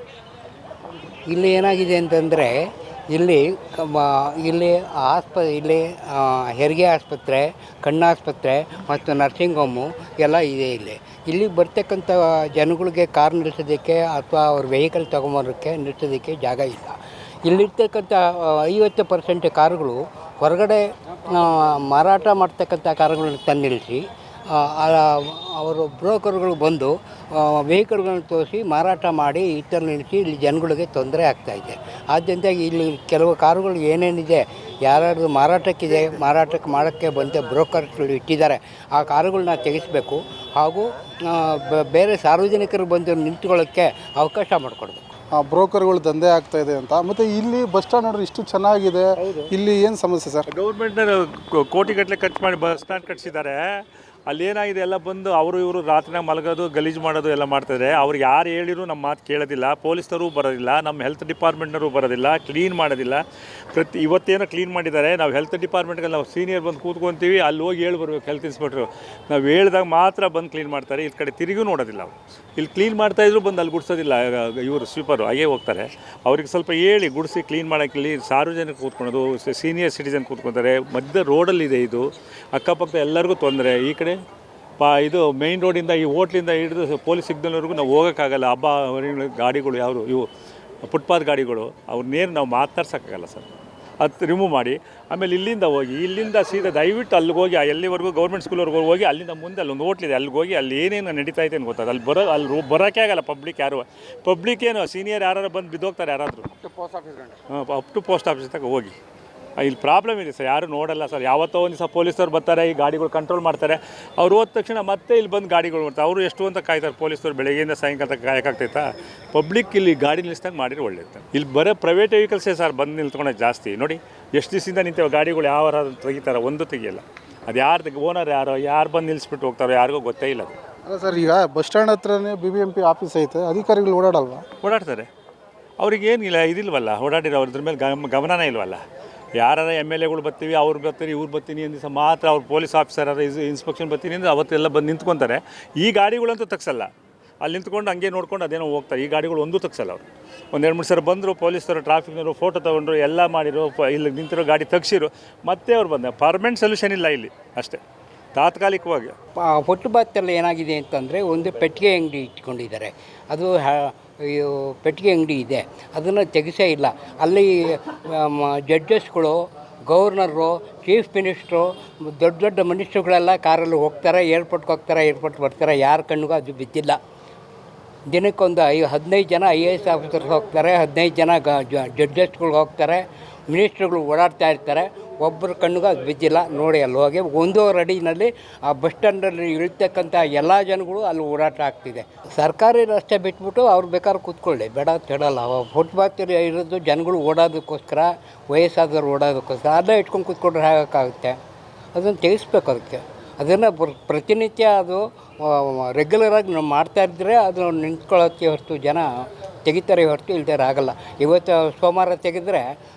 ಇಲ್ಲಿ ಏನಾಗಿದೆ ಅಂತಂದರೆ ಇಲ್ಲಿ ಹೆರಿಗೆ ಆಸ್ಪತ್ರೆ, ಕಣ್ಣಾಸ್ಪತ್ರೆ ಮತ್ತು ನರ್ಸಿಂಗ್ ಹೋಮು ಎಲ್ಲ ಇದೆ. ಇಲ್ಲಿ ಬರ್ತಕ್ಕಂಥ ಜನಗಳಿಗೆ ಕಾರ್ ನಿಲ್ಲಿಸೋದಕ್ಕೆ ಅಥವಾ ಅವ್ರ ವೆಹಿಕಲ್ ತೊಗೊಂಬರೋಕ್ಕೆ ನಿಲ್ಲಿಸೋದಕ್ಕೆ ಜಾಗ ಇಲ್ಲ. ಇಲ್ಲಿರ್ತಕ್ಕಂಥ 50% ಕಾರುಗಳು ಹೊರಗಡೆ ಮಾರಾಟ ಮಾಡ್ತಕ್ಕಂಥ ಕಾರುಗಳನ್ನ ತಂದು ನಿಲ್ಲಿಸಿ ಅವರು ಬ್ರೋಕರ್ಗಳು ಬಂದು ವೆಹಿಕಲ್ಗಳನ್ನು ತೋರಿಸಿ ಮಾರಾಟ ಮಾಡಿ ಈ ಥರ ನಿಲ್ಲಿಸಿ ಇಲ್ಲಿ ಜನಗಳಿಗೆ ತೊಂದರೆ ಆಗ್ತಾಯಿದೆ. ಆದ್ದರಿಂದ ಇಲ್ಲಿ ಕೆಲವು ಕಾರುಗಳು ಏನೇನಿದೆ ಯಾರ್ಯಾರು ಮಾರಾಟಕ್ಕೆ ಮಾಡೋಕ್ಕೆ ಬಂದ ಬ್ರೋಕರ್ಗಳು ಇಟ್ಟಿದ್ದಾರೆ ಆ ಕಾರುಗಳನ್ನ ತೆಗೆಸಬೇಕು. ಹಾಗೂ ಬೇರೆ ಸಾರ್ವಜನಿಕರು ಬಂದು ನಿಂತ್ಕೊಳ್ಳೋಕ್ಕೆ ಅವಕಾಶ ಮಾಡಿಕೊಡ್ಬೇಕು. ಬ್ರೋಕರ್ಗಳು ದಂಧೆ ಆಗ್ತಾ ಇದೆ ಅಂತ. ಮತ್ತು ಇಲ್ಲಿ ಬಸ್ ಸ್ಟ್ಯಾಂಡ್ ನೋಡ್ರಿ ಇಷ್ಟು ಚೆನ್ನಾಗಿದೆ, ಇಲ್ಲಿ ಏನು ಸಮಸ್ಯೆ ಸರ್? ಗೌರ್ಮೆಂಟ್ನ ಕೋಟಿಗಟ್ಟಲೆ ಖರ್ಚು ಮಾಡಿ ಬಸ್ ಸ್ಟ್ಯಾಂಡ್ ಕಟ್ಸಿದ್ದಾರೆ. ಅಲ್ಲಿ ಏನಾಗಿದೆ ಎಲ್ಲ ಬಂದು ಅವರು ಇವರು ರಾತ್ರಿನಾಗ ಮಲಗೋದು ಗಲೀಜು ಮಾಡೋದು ಎಲ್ಲ ಮಾಡ್ತಿದ್ದಾರೆ. ಅವ್ರಿಗೆ ಯಾರು ಹೇಳಿದ್ರು ನಮ್ಮ ಮಾತು ಕೇಳೋದಿಲ್ಲ. ಪೊಲೀಸರು ಬರೋದಿಲ್ಲ, ನಮ್ಮ ಹೆಲ್ತ್ ಡಿಪಾರ್ಟ್ಮೆಂಟ್ನವರು ಬರೋದಿಲ್ಲ, ಕ್ಲೀನ್ ಮಾಡೋದಿಲ್ಲ. ಇವತ್ತೇನೋ ಕ್ಲೀನ್ ಮಾಡಿದ್ದಾರೆ. ನಾವು ಹೆಲ್ತ್ ಡಿಪಾರ್ಟ್ಮೆಂಟ್ಗೆ ನಾವು ಸೀನಿಯರ್ ಬಂದು ಕೂತ್ಕೊತೀವಿ, ಅಲ್ಲಿ ಹೋಗಿ ಹೇಳಿ ಬರ್ಬೇಕು ಹೆಲ್ತ್ ಇನ್ಸ್ಪೆಕ್ಟ್ರು. ನಾವು ಹೇಳಿದಾಗ ಮಾತ್ರ ಬಂದು ಕ್ಲೀನ್ ಮಾಡ್ತಾರೆ. ಈ ಕಡೆ ತಿರುಗೂ ನೋಡೋದಿಲ್ಲ ಅವರು. ಇಲ್ಲಿ ಕ್ಲೀನ್ ಮಾಡ್ತಾಯಿದ್ರು ಬಂದು ಅಲ್ಲಿ ಗುಡಿಸೋದಿಲ್ಲ ಇವರು ಸ್ವೀಪರು, ಹಾಗೇ ಹೋಗ್ತಾರೆ. ಅವ್ರಿಗೆ ಸ್ವಲ್ಪ ಹೇಳಿ ಗುಡಿಸಿ ಕ್ಲೀನ್ ಮಾಡೋಕ್ಕೆ. ಇಲ್ಲಿ ಸಾರ್ವಜನಿಕ ಕೂತ್ಕೊಳೋದು, ಸೀನಿಯರ್ ಸಿಟಿಸನ್ ಕೂತ್ಕೊತಾರೆ. ಮಧ್ಯ ರೋಡಲ್ಲಿದೆ ಇದು, ಅಕ್ಕಪಕ್ಕ ಎಲ್ಲರಿಗೂ ತೊಂದರೆ. ಈ ಕಡೆ ಇದು ಮೇಯ್ನ್ ರೋಡಿಂದ ಈ ಹೋಟ್ಲಿಂದ ಹಿಡಿದು ಪೊಲೀಸ್ ಸಿಗ್ನಲ್ವರೆಗೂ ನಾವು ಹೋಗೋಕ್ಕಾಗಲ್ಲ. ಹಬ್ಬ ಗಾಡಿಗಳು ಯಾರು ಇವು ಫುಟ್ಪಾತ್ ಗಾಡಿಗಳು, ಅವ್ರನ್ನೇನು ನಾವು ಮಾತಾಡ್ಸೋಕ್ಕಾಗಲ್ಲ ಸರ್. ಅದು ರಿಮೂವ್ ಮಾಡಿ ಆಮೇಲೆ ಇಲ್ಲಿಂದ ಹೋಗಿ, ಇಲ್ಲಿಂದ ಸೀದಾ ದಯವಿಟ್ಟು ಅಲ್ಲಿಗೆ ಹೋಗಿ ಎಲ್ಲಿವರೆಗೂ ಗೌರ್ಮೆಂಟ್ ಸ್ಕೂಲ್ವರೆಗೂ ಹೋಗಿ ಅಲ್ಲಿಂದ ಮುಂದೆ ಅಲ್ಲೊಂದು ಹೋಟ್ಲಿದೆ, ಅಲ್ಲಿಗೆ ಹೋಗಿ ಅಲ್ಲಿ ಏನೇನು ನಡೀತಾ ಇದೆ ಅಂತ ಗೊತ್ತಾಗ. ಅಲ್ಲಿ ಬರೋಕ್ಕೆ ಆಗಲ್ಲ ಪಬ್ಲಿಕ್ ಏನು ಸೀನಿಯರ್ ಯಾರು ಬಂದು ಬಿದ್ದೋಗ್ತಾರೆ ಯಾರಾದರೂ. ಅಪ್ ಟು ಪೋಸ್ಟ್ ಆಫೀಸ್ ತನಕ ಹೋಗಿ. ಇಲ್ಲಿ ಪ್ರಾಬ್ಲಮ್ ಇದೆ ಸರ್, ಯಾರು ನೋಡಲ್ಲ ಸರ್. ಯಾವತ್ತೋ ಒಂದು ದಿವಸ ಪೊಲೀಸರು ಬರ್ತಾರೆ, ಈ ಗಾಡಿಗಳು ಕಂಟ್ರೋಲ್ ಮಾಡ್ತಾರೆ. ಅವ್ರು ಹೋದ ತಕ್ಷಣ ಮತ್ತೆ ಇಲ್ಲಿ ಬಂದು ಗಾಡಿಗಳು ಮಾಡ್ತಾರೆ. ಅವರು ಎಷ್ಟು ಅಂತ ಕಾಯ್ತಾರೆ ಪೊಲೀಸರು, ಬೆಳಗ್ಗೆಯಿಂದ ಸಾಯಂಕಾಲ ತನಕ ಕಾಯಕ್ಕಾಗ್ತೈತಾ? ಪಬ್ಲಿಕ್ ಇಲ್ಲಿ ಗಾಡಿ ನಿಲ್ಲಿಸ್ದಂಗೆ ಮಾಡಿದ್ರೆ ಒಳ್ಳೇದು. ಇಲ್ಲಿ ಬರೋ ಪ್ರೈವೇಟ್ ವೆಹಿಕಲ್ಸೇ ಸರ್ ಬಂದು ನಿಲ್ತ್ಕೊಳೋದು ಜಾಸ್ತಿ. ನೋಡಿ ಎಷ್ಟು ದಿವಸದಿಂದ ನಿಂತೇವೆ ಗಾಡಿಗಳು, ಯಾವ ತೆಗಿತಾರೆ, ಒಂದು ತೆಗಿಯಲ್ಲ. ಅದು ಯಾರು ಓನರ್ ಯಾರು ಬಂದು ನಿಲ್ಲಿಸ್ಬಿಟ್ಟು ಹೋಗ್ತಾರೋ ಯಾರಿಗೂ ಗೊತ್ತೇ ಇಲ್ಲ ಅದು. ಅಲ್ಲ ಸರ್, ಈಗ ಬಸ್ ಸ್ಟ್ಯಾಂಡ್ ಹತ್ರನೇ BBMP ಆಫೀಸ್ ಐತೆ, ಅಧಿಕಾರಿಗಳು ಓಡಾಡಲ್ವಾ? ಓಡಾಡ್ತಾರೆ. ಅವ್ರಿಗೇನಿಲ್ಲ ಇದಿಲ್ವಲ್ಲ, ಓಡಾಡಿರೋ ಅವ್ರದ್ರ ಮೇಲೆ ಗಮನನೇ ಇಲ್ವಲ್ಲ. ಯಾರು MLAಗಳು ಬರ್ತೀವಿ, ಅವ್ರು ಬರ್ತೀರಿ, ಇವ್ರು ಬರ್ತೀನಿ ಒಂದು ದಿವಸ ಮಾತ್ರ ಅವ್ರು ಪೊಲೀಸ್ ಆಫೀಸರ್ ಇನ್ಸ್ಪೆಕ್ಷನ್ ಬರ್ತೀನಿ ಅಂದರೆ ಅವತ್ತೆಲ್ಲ ಬಂದು ನಿಂತ್ಕೊತಾರೆ. ಈ ಗಾಡಿಗಳಂತೂ ತಗ್ಸಲ್ಲ. ಅಲ್ಲಿ ನಿಂತ್ಕೊಂಡು ಹಂಗೆ ನೋಡ್ಕೊಂಡು ಅದೇನೋ ಹೋಗ್ತಾರೆ. ಈ ಗಾಡಿಗಳು ಒಂದೂ ತಗ್ಸಲ್ಲ ಅವರು. ಒಂದು 2-3 ಸಲ ಬಂದರು ಪೊಲೀಸರು, ಟ್ರಾಫಿಕ್ನವರು ಫೋಟೋ ತೊಗೊಂಡ್ರು, ಎಲ್ಲ ಮಾಡಿರು, ಇಲ್ಲಿ ನಿಂತಿರೋ ಗಾಡಿ ತೆಗ್ಸಿರು, ಮತ್ತೆ ಅವ್ರು ಬಂದ. ಪರ್ಮನೆಂಟ್ ಸೊಲ್ಯೂಷನ್ ಇಲ್ಲ ಇಲ್ಲಿ, ಅಷ್ಟೇ ತಾತ್ಕಾಲಿಕವಾಗಿ. ಫುಟ್ಪಾತಲ್ಲಿ ಏನಾಗಿದೆ ಅಂತಂದರೆ ಒಂದು ಪೆಟ್ಟಿಗೆ ಅಂಗಡಿ ಇಟ್ಕೊಂಡಿದ್ದಾರೆ. ಅದು ಪೆಟ್ಟಿಗೆ ಅಂಗಡಿ ಇದೆ, ಅದನ್ನು ತೆಗೆಸೇ ಇಲ್ಲ. ಅಲ್ಲಿ ಜಡ್ಜಸ್ಗಳು, ಗವರ್ನರು, ಚೀಫ್ ಮಿನಿಸ್ಟ್ರು, ದೊಡ್ಡ ದೊಡ್ಡ ಮಿನಿಸ್ಟ್ರುಗಳೆಲ್ಲ ಕಾರಲ್ಲಿ ಹೋಗ್ತಾರೆ, ಏರ್ಪೋರ್ಟ್ಗೆ ಹೋಗ್ತಾರೆ, ಏರ್ಪೋರ್ಟ್ ಬರ್ತಾರೆ. ಯಾರ ಕಣ್ಣಿಗೂ ಅದು ಬಿದ್ದಿಲ್ಲ. ದಿನಕ್ಕೊಂದು 15 ಜನ IAS ಆಫೀಸರ್ಸ್ ಹೋಗ್ತಾರೆ, 15 ಜನ ಜಡ್ಜಸ್ಗಳು ಹೋಗ್ತಾರೆ, ಮಿನಿಸ್ಟ್ರುಗಳು ಓಡಾಡ್ತಾ ಇರ್ತಾರೆ. ಒಬ್ಬರ ಕಣ್ಣಿಗೂ ಅದು ಬಿದ್ದಿಲ್ಲ. ನೋಡಿ ಅಲ್ಲಿ ಹೋಗಿ 1.5 ಅಡಿನಲ್ಲಿ ಆ ಬಸ್ ಸ್ಟ್ಯಾಂಡಲ್ಲಿ ಇಳಿತಕ್ಕಂಥ ಎಲ್ಲ ಜನಗಳು ಅಲ್ಲಿ ಓಡಾಟ ಆಗ್ತಿದೆ. ಸರ್ಕಾರಿ ರಸ್ತೆ ಬಿಟ್ಬಿಟ್ಟು ಅವ್ರು ಬೇಕಾದ್ರೆ ಕೂತ್ಕೊಳ್ಳಿ, ಬೇಡ ಅಂತ ಹೇಳಲ್ಲ. ಫುಟ್ಪಾತಲ್ಲಿ ಇರೋದು ಜನಗಳು ಓಡೋದಕ್ಕೋಸ್ಕರ, ವಯಸ್ಸಾದವ್ರು ಓಡೋದಕ್ಕೋಸ್ಕರ. ಅಲ್ಲೇ ಇಟ್ಕೊಂಡು ಕೂತ್ಕೊಂಡ್ರೆ ಹೇಗೋಕ್ಕಾಗುತ್ತೆ? ಅದನ್ನು ತೆಗೆಸ್ಬೇಕು. ಅದನ್ನು ಪ್ರತಿನಿತ್ಯ ಅದು ರೆಗ್ಯುಲರಾಗಿ ನಾವು ಮಾಡ್ತಾಯಿದ್ರೆ ಅದು ನಿಂತ್ಕೊಳ್ಳೋಕ್ಕೆ ಹೊರತು ಜನ ತೆಗಿತಾರೆ ಹೊರತು ಇಲ್ದೇ ಆಗಲ್ಲ. ಇವತ್ತು ಸೋಮವಾರ ತೆಗೆದ್ರೆ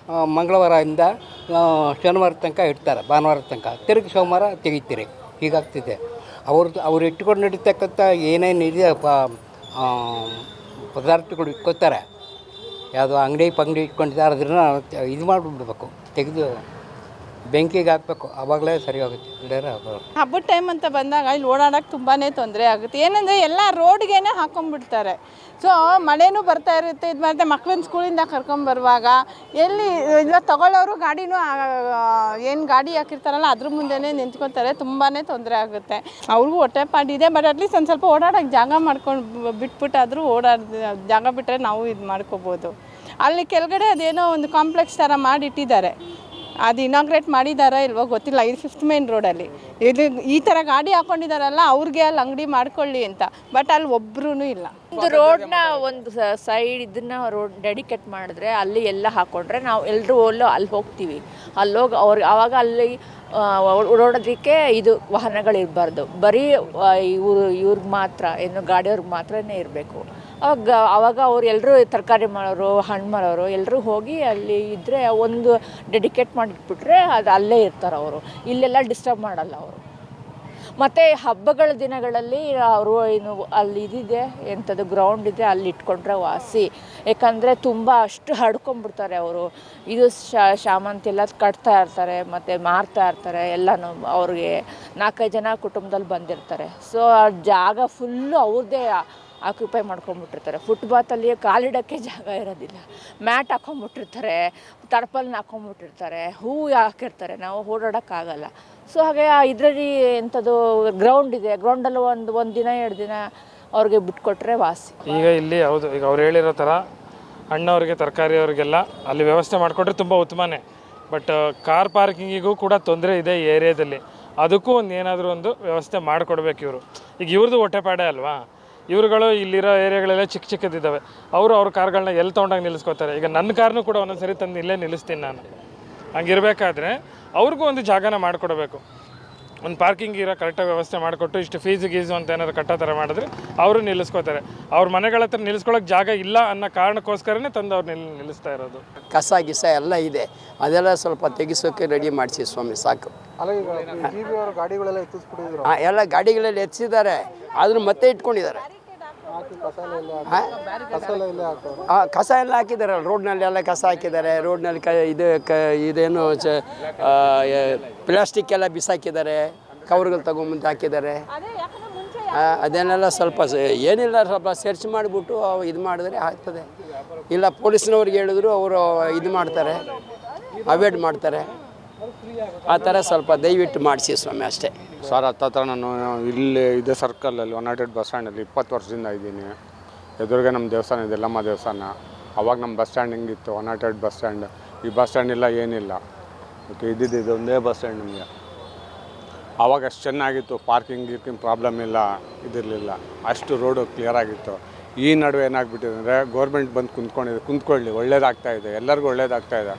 ಮಂಗಳವಾರದಿಂದ ಶನಿವಾರ ತನಕ ಇಡ್ತಾರೆ, ಭಾನುವಾರ ತನಕ. ತಿರುಗಿ ಸೋಮವಾರ ತೆಗಿತೀರಿ, ಹೀಗಾಗ್ತಿದೆ. ಅವ್ರು ಇಟ್ಕೊಂಡು ನಡೀತಕ್ಕಂಥ ಏನೇನು ಇದೆ ಪದಾರ್ಥಗಳು ಇಟ್ಕೋತಾರೆ, ಯಾವುದೋ ಅಂಗಡಿ ಇಟ್ಕೊಂಡಿದ್ದಾರೆ, ಅದನ್ನು ಇದು ಮಾಡಿಬಿಡ್ಬೇಕು, ತೆಗೆದು ಬೆಂಕಿಗೆ ಹಾಕಬೇಕು. ಆವಾಗಲೇ ಸರಿ ಹೋಗುತ್ತೆ, ಇಲ್ಲದೇ ಆಗೋಲ್ಲ. ಹಬ್ಬದ ಟೈಮ್ ಅಂತ ಬಂದಾಗ ಇಲ್ಲಿ ಓಡಾಡೋಕ್ಕೆ ತುಂಬಾ ತೊಂದರೆ ಆಗುತ್ತೆ. ಏನಂದರೆ ಎಲ್ಲ ರೋಡ್ಗೇ ಹಾಕೊಂಡ್ಬಿಡ್ತಾರೆ. ಸೊ ಮಳೆನೂ ಬರ್ತಾ ಇರುತ್ತೆ. ಇದು ಮತ್ತು ಮಕ್ಳನ್ನ ಸ್ಕೂಲಿಂದ ಕರ್ಕೊಂಬರುವಾಗ ಎಲ್ಲಿ ಇಲ್ಲ ತಗೊಳ್ಳೋರು ಗಾಡಿನೂ ಏನು ಗಾಡಿ ಹಾಕಿರ್ತಾರಲ್ಲ ಅದ್ರ ಮುಂದೆನೇ ನಿಂತ್ಕೊತಾರೆ. ತುಂಬಾ ತೊಂದರೆ ಆಗುತ್ತೆ. ಅವ್ರಿಗೂ ಹೊಟ್ಟೆಪಾಡಿದೆ. ಬಟ್ ಅಟ್ಲೀಸ್ಟ್ ಒಂದು ಸ್ವಲ್ಪ ಓಡಾಡೋಕ್ಕೆ ಜಾಗ ಮಾಡ್ಕೊಂಡು ಬಿಟ್ಬಿಟ್ಟಾದರೂ ಜಾಗ ಬಿಟ್ಟರೆ ನಾವು ಇದು ಮಾಡ್ಕೋಬೋದು. ಅಲ್ಲಿ ಕೆಳಗಡೆ ಅದೇನೋ ಒಂದು ಕಾಂಪ್ಲೆಕ್ಸ್ ಥರ ಮಾಡಿಟ್ಟಿದ್ದಾರೆ. ಅದು ಇನಾಗ್ರೇಟ್ ಮಾಡಿದಾರ ಇಲ್ವೋ ಗೊತ್ತಿಲ್ಲ. ಇದು 5th ಮೇನ್ ರೋಡಲ್ಲಿ ಇದು ಈ ಥರ ಗಾಡಿ ಹಾಕ್ಕೊಂಡಿದ್ದಾರಲ್ಲ, ಅವ್ರಿಗೆ ಅಲ್ಲಿ ಅಂಗಡಿ ಮಾಡ್ಕೊಳ್ಳಿ ಅಂತ. ಬಟ್ ಅಲ್ಲಿ ಒಬ್ಬರೂ ಇಲ್ಲ. ಒಂದು ರೋಡ್ನ ಒಂದು ಸೈಡ್ ಇದನ್ನ ರೋಡ್ ಡೆಡಿಕೇಟ್ ಮಾಡಿದ್ರೆ ಅಲ್ಲಿ ಎಲ್ಲ ಹಾಕ್ಕೊಂಡ್ರೆ ನಾವು ಎಲ್ಲರೂ ಅಲ್ಲಿ ಹೋಗ್ತೀವಿ. ಅಲ್ಲೋಗಿ ಆವಾಗ ಅಲ್ಲಿ ಓಡೋದಕ್ಕೆ ಇದು ವಾಹನಗಳಿರಬಾರ್ದು. ಬರೀ ಇವ್ರಿಗೆ ಮಾತ್ರ ಏನು ಗಾಡಿಯವ್ರಿಗೆ ಮಾತ್ರನೇ ಇರಬೇಕು. ಆವಾಗ ಅವ್ರು ಎಲ್ಲರೂ ತರಕಾರಿ ಮಾರೋರು, ಹಣ್ಣು ಮಾರೋರು ಎಲ್ಲರೂ ಹೋಗಿ ಅಲ್ಲಿ ಇದ್ದರೆ ಒಂದು ಡೆಡಿಕೇಟ್ ಮಾಡಿಟ್ಬಿಟ್ರೆ ಅದು ಅಲ್ಲೇ ಇರ್ತಾರೆ ಅವರು. ಇಲ್ಲೆಲ್ಲ ಡಿಸ್ಟರ್ಬ್ ಮಾಡಲ್ಲ ಅವರು. ಮತ್ತು ಹಬ್ಬಗಳ ದಿನಗಳಲ್ಲಿ ಅವರು ಏನು ಅಲ್ಲಿ ಇದಿದೆ ಎಂಥದ್ದು ಗ್ರೌಂಡ್ ಇದೆ, ಅಲ್ಲಿ ಇಟ್ಕೊಂಡ್ರೆ ವಾಸಿ. ಯಾಕಂದರೆ ತುಂಬ ಅಷ್ಟು ಹಡ್ಕೊಂಡ್ಬಿಡ್ತಾರೆ ಅವರು. ಇದು ಶಾಮಂತಿ ಎಲ್ಲ ಕಟ್ತಾ ಇರ್ತಾರೆ ಮತ್ತು ಮಾರ್ತಾ ಇರ್ತಾರೆ ಎಲ್ಲನೂ. ಅವ್ರಿಗೆ 4-5 ಜನ ಕುಟುಂಬದಲ್ಲಿ ಬಂದಿರ್ತಾರೆ. ಸೊ ಆ ಜಾಗ ಫುಲ್ಲು ಅವ್ರದ್ದೇ ಆಕ್ಯುಪೈ ಮಾಡ್ಕೊಂಬಿಟ್ಟಿರ್ತಾರೆ. ಫುಟ್ಪಾತಲ್ಲಿ ಕಾಲಿಡೋಕ್ಕೆ ಜಾಗ ಇರೋದಿಲ್ಲ. ಮ್ಯಾಟ್ ಹಾಕ್ಕೊಂಬಿಟ್ಟಿರ್ತಾರೆ, ತರ್ಪಲ್ನ ಹಾಕ್ಕೊಂಬಿಟ್ಟಿರ್ತಾರೆ, ಹೂವು ಹಾಕಿರ್ತಾರೆ. ನಾವು ಓಡಾಡೋಕ್ಕಾಗಲ್ಲ. ಸೊ ಹಾಗೆ ಇದರಲ್ಲಿ ಎಂಥದ್ದು ಗ್ರೌಂಡ್ ಇದೆ, ಗ್ರೌಂಡಲ್ಲಿ ಒಂದು ದಿನ 2 ದಿನ ಅವ್ರಿಗೆ ಬಿಟ್ಕೊಟ್ರೆ ವಾಸಿ. ಈಗ ಇಲ್ಲಿ ಹೌದು, ಈಗ ಅವ್ರು ಹೇಳಿರೋ ಥರ ಹಣ್ಣವ್ರಿಗೆ ತರಕಾರಿ ಅವ್ರಿಗೆಲ್ಲ ಅಲ್ಲಿ ವ್ಯವಸ್ಥೆ ಮಾಡಿಕೊಟ್ರೆ ತುಂಬ ಉತ್ತಮನೇ. ಬಟ್ ಕಾರ್ ಪಾರ್ಕಿಂಗಿಗೂ ಕೂಡ ತೊಂದರೆ ಇದೆ ಈ ಏರಿಯಾದಲ್ಲಿ. ಅದಕ್ಕೂ ಏನಾದರೂ ಒಂದು ವ್ಯವಸ್ಥೆ ಮಾಡಿಕೊಡ್ಬೇಕು ಇವರು. ಈಗ ಇವ್ರದ್ದು ಹೊಟ್ಟೆಪಾಡೆ ಅಲ್ವಾ, ಇವ್ರುಗಳು ಇಲ್ಲಿರೋ ಏರಿಯಾಗಳೆಲ್ಲ ಚಿಕ್ಕದಿದ್ದಾವೆ. ಅವ್ರ ಕಾರ್ಗಳನ್ನ ಎಲ್ಲಿ ತೊಗೊಂಡಾಗ ನಿಲ್ಲಿಸ್ಕೋತಾರೆ. ಈಗ ನನ್ನ ಕಾರ್ನೂ ಕೂಡ ಒಂದೊಂದು ಸರಿ ತಂದು ಇಲ್ಲೇ ನಿಲ್ಲಿಸ್ತೀನಿ ನಾನು. ಹಂಗಿರಬೇಕಾದ್ರೆ ಅವ್ರಿಗೂ ಒಂದು ಜಾಗನ ಮಾಡಿಕೊಡ್ಬೇಕು. ಒಂದು ಪಾರ್ಕಿಂಗ್ ಇರೋ ಕರೆಕ್ಟಾಗಿ ವ್ಯವಸ್ಥೆ ಮಾಡಿಕೊಟ್ಟು ಇಷ್ಟು ಗೀಸು ಅಂತ ಏನಾದ್ರು ಕಟ್ಟೋ ಥರ ಮಾಡಿದ್ರೆ ಅವರು ನಿಲ್ಲಿಸ್ಕೋತಾರೆ. ಅವ್ರ ಮನೆಗಳ ಹತ್ರ ನಿಲ್ಲಿಸ್ಕೊಳ್ಳೋಕೆ ಜಾಗ ಇಲ್ಲ ಅನ್ನೋ ಕಾರಣಕ್ಕೋಸ್ಕರನೇ ತಂದು ಅವ್ರು ನಿಲ್ಲಿಸ್ತಾ ಇರೋದು. ಕಸ ಗಿಸ ಎಲ್ಲ ಇದೆ, ಅದೆಲ್ಲ ಸ್ವಲ್ಪ ತೆಗಿಸೋಕೆ ರೆಡಿ ಮಾಡಿಸಿ ಸ್ವಾಮಿ, ಸಾಕು. ಗಾಡಿಗಳೆಲ್ಲ ಎತ್ತಿಸ್ಬಿಟ್ಟಿದ್ರು. ಎಲ್ಲ ಗಾಡಿಗಳಲ್ಲಿ ಎತ್ತಿಸಿದ್ದಾರೆ, ಆದರೂ ಮತ್ತೆ ಇಟ್ಕೊಂಡಿದ್ದಾರೆ. ಕಸ ಎಲ್ಲ ಹಾಕಿದ್ದಾರೆ, ರೋಡ್ನಲ್ಲಿ ಎಲ್ಲ ಕಸ ಹಾಕಿದ್ದಾರೆ. ರೋಡ್ನಲ್ಲಿ ಇದೇನು ಪ್ಲಾಸ್ಟಿಕ್ ಎಲ್ಲ ಬಿಸಾಕಿದ್ದಾರೆ, ಕವರ್ಗಳು ತಗೊಂಬಂದು ಹಾಕಿದ್ದಾರೆ. ಅದನ್ನೆಲ್ಲ ಸ್ವಲ್ಪ ಏನಿಲ್ಲ, ಸ್ವಲ್ಪ ಸರ್ಚ್ ಮಾಡಿಬಿಟ್ಟು ಇದು ಮಾಡಿದ್ರೆ ಆಗ್ತದೆ. ಇಲ್ಲ ಪೊಲೀಸ್ನವ್ರಿಗೆ ಹೇಳಿದ್ರು ಅವರು ಇದು ಮಾಡ್ತಾರೆ, ಅವಾಯ್ಡ್ ಮಾಡ್ತಾರೆ. ಆ ಥರ ಸ್ವಲ್ಪ ದಯವಿಟ್ಟು ಮಾಡಿಸಿ ಸ್ವಾಮಿ, ಅಷ್ಟೇ. ಸರ್ ಹತ್ತತ್ರ ನಾನು ಇಲ್ಲಿ ಇದೇ ಸರ್ಕಲಲ್ಲಿ 108 ಬಸ್ ಸ್ಟ್ಯಾಂಡಲ್ಲಿ 20 ವರ್ಷದಿಂದ ಇದ್ದೀನಿ. ಎದುರಿಗೆ ನಮ್ಮ ದೇವಸ್ಥಾನ ಇದೆ, ಎಲ್ಲಮ್ಮ ದೇವಸ್ಥಾನ. ಅವಾಗ ನಮ್ಮ ಬಸ್ ಸ್ಟ್ಯಾಂಡ್ ಹಿಂಗಿತ್ತು, 108 ಬಸ್ ಸ್ಟ್ಯಾಂಡ್. ಈ ಬಸ್ ಸ್ಟ್ಯಾಂಡ್ ಇಲ್ಲ, ಏನಿಲ್ಲ. ಓಕೆ, ಇದ್ದಿದ್ದು ಒಂದೇ ಬಸ್ ಸ್ಟ್ಯಾಂಡ್ ನಿಮಗೆ. ಆವಾಗ ಅಷ್ಟು ಚೆನ್ನಾಗಿತ್ತು, ಪಾರ್ಕಿಂಗ್ ಪ್ರಾಬ್ಲಮ್ ಇಲ್ಲ, ಇದಿರಲಿಲ್ಲ. ಅಷ್ಟು ರೋಡು ಕ್ಲಿಯರ್ ಆಗಿತ್ತು. ಈ ನಡುವೆ ಏನಾಗ್ಬಿಟ್ಟಿದೆ ಅಂದರೆ ಗೌರ್ಮೆಂಟ್ ಬಂದು ಕುಂತ್ಕೊಳ್ಳಿ, ಒಳ್ಳೇದಾಗ್ತಾಯಿದೆ, ಎಲ್ಲರಿಗೂ ಒಳ್ಳೇದಾಗ್ತಾಯಿದೆ.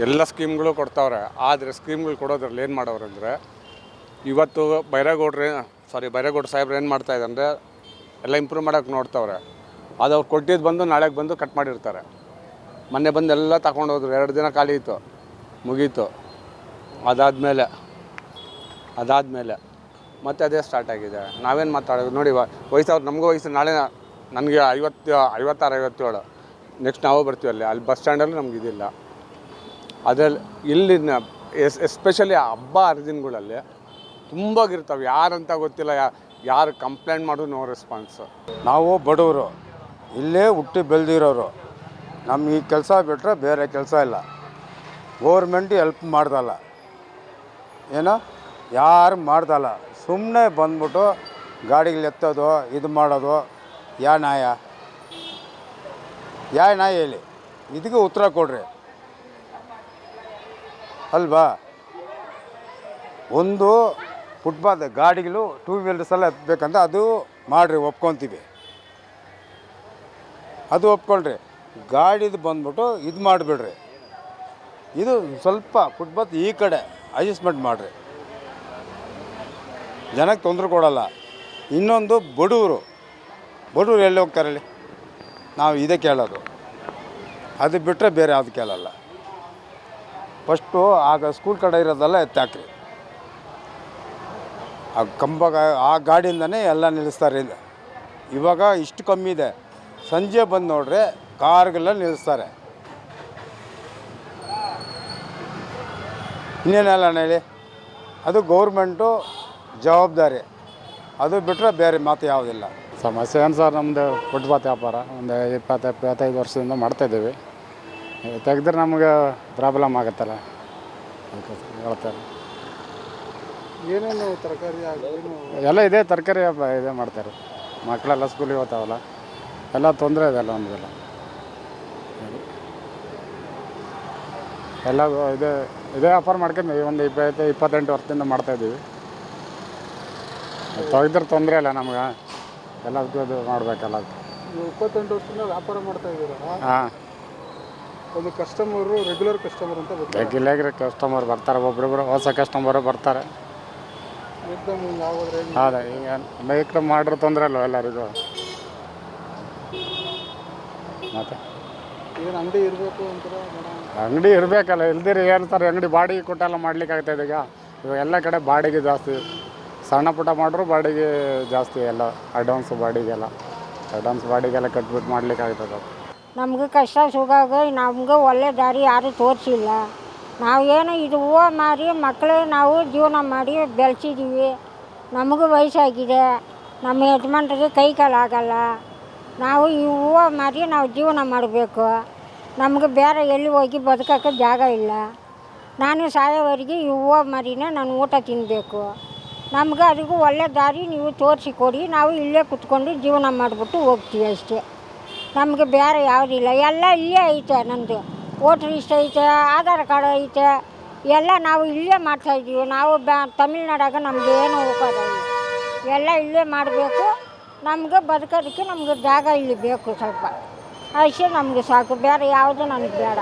ಎಲ್ಲ ಸ್ಕೀಮ್ಗಳು ಕೊಡ್ತಾವ್ರೆ. ಆದರೆ ಸ್ಕೀಮ್ಗಳು ಕೊಡೋದ್ರಲ್ಲಿ ಏನು ಮಾಡೋರು ಅಂದರೆ, ಇವತ್ತು ಬೈರೇಗೌಡರು ಸಾಹೇಬ್ರು ಏನು ಮಾಡ್ತಾಯಿದ್ದಾರೆ ಅಂದರೆ ಎಲ್ಲ ಇಂಪ್ರೂವ್ ಮಾಡೋಕ್ಕೆ ನೋಡ್ತಾವ್ರೆ. ಅದು ಅವ್ರು ಕೊಟ್ಟಿದ್ದು ಬಂದು ನಾಳೆಗೆ ಬಂದು ಕಟ್ ಮಾಡಿರ್ತಾರೆ. ಮೊನ್ನೆ ಬಂದು ಎಲ್ಲ ತಗೊಂಡೋದ್ರು, 2 ದಿನ ಖಾಲಿ ಇತ್ತು, ಮುಗೀತು. ಅದಾದಮೇಲೆ ಮತ್ತೆ ಅದೇ ಸ್ಟಾರ್ಟ್ ಆಗಿದೆ. ನಾವೇನು ಮಾತಾಡೋದು ನೋಡಿ, ವಯಸ್ಸವ್ರು ನಮಗೂ ವಯಸ್ಸು. ನಾಳೆ ನನಗೆ 56, 57. ನೆಕ್ಸ್ಟ್ ನಾವು ಬರ್ತೀವಿ ಅಲ್ಲಿ ಬಸ್ ಸ್ಟ್ಯಾಂಡಲ್ಲೂ ನಮ್ಗೆ ಇದಿಲ್ಲ. ಅದರಲ್ಲಿ ಇಲ್ಲಿನ ಎಸ್ಪೆಷಲಿ ಹಬ್ಬ ಹರಿದಿನಗಳಲ್ಲಿ ತುಂಬಾಗಿರ್ತವೆ. ಯಾರಂತ ಗೊತ್ತಿಲ್ಲ, ಯಾರು ಕಂಪ್ಲೇಂಟ್ ಮಾಡೋದು ನೋ ರೆಸ್ಪಾನ್ಸ್. ನಾವು ಬಡವರು, ಇಲ್ಲೇ ಹುಟ್ಟಿ ಬೆಳೆದಿರೋರು. ನಮ್ಗೆ ಈ ಕೆಲಸ ಬಿಟ್ಟರೆ ಬೇರೆ ಕೆಲಸ ಇಲ್ಲ. ಗೋರ್ಮೆಂಟ್ ಹೆಲ್ಪ್ ಮಾಡ್ದಲ್ಲ, ಏನೋ ಯಾರು ಮಾಡ್ದಲ್ಲ. ಸುಮ್ಮನೆ ಬಂದ್ಬಿಟ್ಟು ಗಾಡಿಗಳು ಎತ್ತೋದು, ಇದು ಮಾಡೋದು. ಯಾವ ನ್ಯಾಯ ಹೇಳಿ? ಇದಕ್ಕೆ ಉತ್ತರ ಕೊಡ್ರಿ ಅಲ್ವಾ? ಒಂದು ಫುಟ್ಪಾತ್ ಗಾಡಿಗಳು 2 ವೀಲರ್ಸ್ ಎಲ್ಲ ಎತ್ತಬೇಕಂತ ಅದು ಮಾಡಿರಿ, ಒಪ್ಕೊತೀವಿ. ಅದು ಒಪ್ಕೊಳ್ರಿ. ಗಾಡಿದು ಬಂದ್ಬಿಟ್ಟು ಇದು ಮಾಡಿಬಿಡ್ರಿ. ಇದು ಸ್ವಲ್ಪ ಫುಟ್ಪಾತ್ ಈ ಕಡೆ ಅಡ್ಜಸ್ಟ್ಮೆಂಟ್ ಮಾಡಿರಿ, ಜನಕ್ಕೆ ತೊಂದರೆ ಕೊಡಲ್ಲ. ಇನ್ನೊಂದು ಬಡವರು ಎಲ್ಲಿ ಹೋಗ್ತಾರಲ್ಲಿ? ನಾವು ಇದೇ ಕೇಳೋದು. ಅದು ಬಿಟ್ಟರೆ ಬೇರೆ ಯಾವುದು ಕೇಳಲ್ಲ. ಫಸ್ಟು ಆಗ ಸ್ಕೂಲ್ ಕಡೆ ಇರೋದೆಲ್ಲ ಎತ್ತಾಕ್ರಿ. ಆ ಆ ಗಾಡಿಯಿಂದನೇ ಎಲ್ಲ ನಿಲ್ಲಿಸ್ತಾರೆ. ಇವಾಗ ಇಷ್ಟು ಕಮ್ಮಿ ಇದೆ. ಸಂಜೆ ಬಂದು ನೋಡ್ರೆ ಕಾರ್ಗೆಲ್ಲ ನಿಲ್ಲಿಸ್ತಾರೆ. ಇನ್ನೇನೆಲ್ಲ ಹೇಳಿ? ಅದು ಗೌರ್ಮೆಂಟು ಜವಾಬ್ದಾರಿ. ಅದು ಬಿಟ್ಟರೆ ಬೇರೆ ಮಾತು ಯಾವುದಿಲ್ಲ. ಸಮಸ್ಯೆ ಏನು ಸರ್, ನಮ್ಮದು ಫುಟ್ಪಾತ್ ವ್ಯಾಪಾರ ಒಂದು 20-25 ವರ್ಷದಿಂದ ಮಾಡ್ತಾಯಿದ್ದೀವಿ. ತೆಗೆದ್ರೆ ನಮಗೆ ಪ್ರಾಬ್ಲಮ್ ಆಗುತ್ತಲ್ಲ, ಅದಕ್ಕೆ ಹೇಳ್ತಾರೆ. ಏನೇನು ತರಕಾರಿ ಎಲ್ಲ ಇದೇ ತರಕಾರಿ ಇದೇ ಮಾಡ್ತಾರೆ. ಮಕ್ಕಳೆಲ್ಲ ಸ್ಕೂಲಿಗೆ ಹೋಗ್ತಾವಲ್ಲ, ಎಲ್ಲ ತೊಂದರೆ ಇದೆ. ನಮಗೆಲ್ಲ ಎಲ್ಲ ಇದೇ ವ್ಯಾಪಾರ ಮಾಡ್ಕೊಂಡ್ವಿ. ಒಂದು 28 ವರ್ಷದಿಂದ ಮಾಡ್ತಾಯಿದ್ದೀವಿ. ತೆಗೆದ್ರೆ ತೊಂದರೆ ಇಲ್ಲ ನಮ್ಗೆ. ಎಲ್ಲದಕ್ಕೂ ಅದು ಮಾಡಬೇಕಲ್ಲ. 28 ವರ್ಷದಿಂದ ವ್ಯಾಪಾರ ಮಾಡ್ತಾ ಇದ್ದೀರಾ? ಹಾಂ. ಒಂದು ಕಸ್ಟಮರು ರೆಗ್ಯುಲರ್ ಕಸ್ಟಮರ್ ಅಂತ ರೆಗ್ಯುಲರ್ ಕಸ್ಟಮರ್ ಬರ್ತಾರೆ, ಒಬ್ಬೊಬ್ಬರು ಹೊಸ ಕಸ್ಟಮರು ಬರ್ತಾರೆ. ಹೌದಾ? ಈಗ ಏಕ್ದಮ್ ಮಾಡ್ರೆ ತೊಂದರೆ ಅಲ್ವ ಎಲ್ಲರಿಗೂ? ಮತ್ತೆ ಏನು ಅಂಗಡಿ ಇರಬೇಕು ಅಂತಾರೆ? ಅಂಗಡಿ ಇರಬೇಕಲ್ಲ, ಇಲ್ದಿರಿ ಏನು ಸರ್ ಅಂಗಡಿ ಬಾಡಿಗೆ ಕೊಟ್ಟೆಲ್ಲ ಮಾಡ್ಲಿಕ್ಕೆ ಆಗ್ತಾಯಿದೆ. ಇವಾಗ ಎಲ್ಲ ಕಡೆ ಬಾಡಿಗೆ ಜಾಸ್ತಿ. ಸಣ್ಣ ಪುಟ್ಟ ಮಾಡ್ರು ಬಾಡಿಗೆ ಜಾಸ್ತಿ. ಎಲ್ಲ ಅಡ್ವಾನ್ಸ್ ಬಾಡಿಗೆಲ್ಲ ಕಟ್ಬಿಟ್ಟು ಮಾಡ್ಲಿಕ್ಕೆ ಆಗ್ತದೆ. ನಮ್ಗೆ ಕಷ್ಟ ಸುಖಾಗ ನಮ್ಗೆ ಒಳ್ಳೆ ದಾರಿ ಯಾರೂ ತೋರಿಸಿಲ್ಲ. ನಾವು ಏನು ಇದು ಹೂವು ಮಾರಿ ಮಕ್ಕಳೇ ನಾವು ಜೀವನ ಮಾಡಿ ಬೆಳೆಸಿದ್ದೀವಿ. ನಮಗೂ ವಯಸ್ಸಾಗಿದೆ, ನಮ್ಮ ಯಜಮಾನ್ರಿಗೆ ಕೈ ಕಾಲು ಆಗಲ್ಲ. ನಾವು ಈ ಹೂವು ಮಾರಿ ನಾವು ಜೀವನ ಮಾಡಬೇಕು. ನಮಗೆ ಬೇರೆ ಎಲ್ಲಿ ಹೋಗಿ ಬದುಕೋಕ್ಕೆ ಜಾಗ ಇಲ್ಲ. ನಾನು ಸಾಯೋವರೆಗೆ ಈ ಹೂವು ಮರಿನ ನಾನು ಊಟ ತಿನ್ನಬೇಕು. ನಮ್ಗೆ ಅದಕ್ಕೂ ಒಳ್ಳೆ ದಾರಿ ನೀವು ತೋರಿಸಿ ಕೊಡಿ, ನಾವು ಇಲ್ಲೇ ಕುತ್ಕೊಂಡು ಜೀವನ ಮಾಡಿಬಿಟ್ಟು ಹೋಗ್ತೀವಿ ಅಷ್ಟೇ. ನಮಗೆ ಬೇರೆ ಯಾವುದಿಲ್ಲ, ಎಲ್ಲ ಇಲ್ಲೇ ಐತೆ. ನಮ್ಮದು ವೋಟ್ರ್ ಲಿಸ್ಟ್ ಐತೆ, ಆಧಾರ್ ಕಾರ್ಡ್ ಐತೆ, ಎಲ್ಲ ನಾವು ಇಲ್ಲೇ ಮಾಡ್ತಾಯಿದ್ದೀವಿ. ನಾವು ತಮಿಳ್ನಾಡಾಗ ನಮ್ಗೆ ಏನೂ ಹೋಗೋದಿಲ್ಲ, ಎಲ್ಲ ಇಲ್ಲೇ ಮಾಡಬೇಕು. ನಮ್ಗೆ ಬದುಕೋದಕ್ಕೆ ನಮ್ಗೆ ಜಾಗ ಇಲ್ಲಿ ಬೇಕು ಸ್ವಲ್ಪ, ಅಷ್ಟೇ ನಮಗೆ ಸಾಕು, ಬೇರೆ ಯಾವುದು ನನಗೆ ಬೇಡ.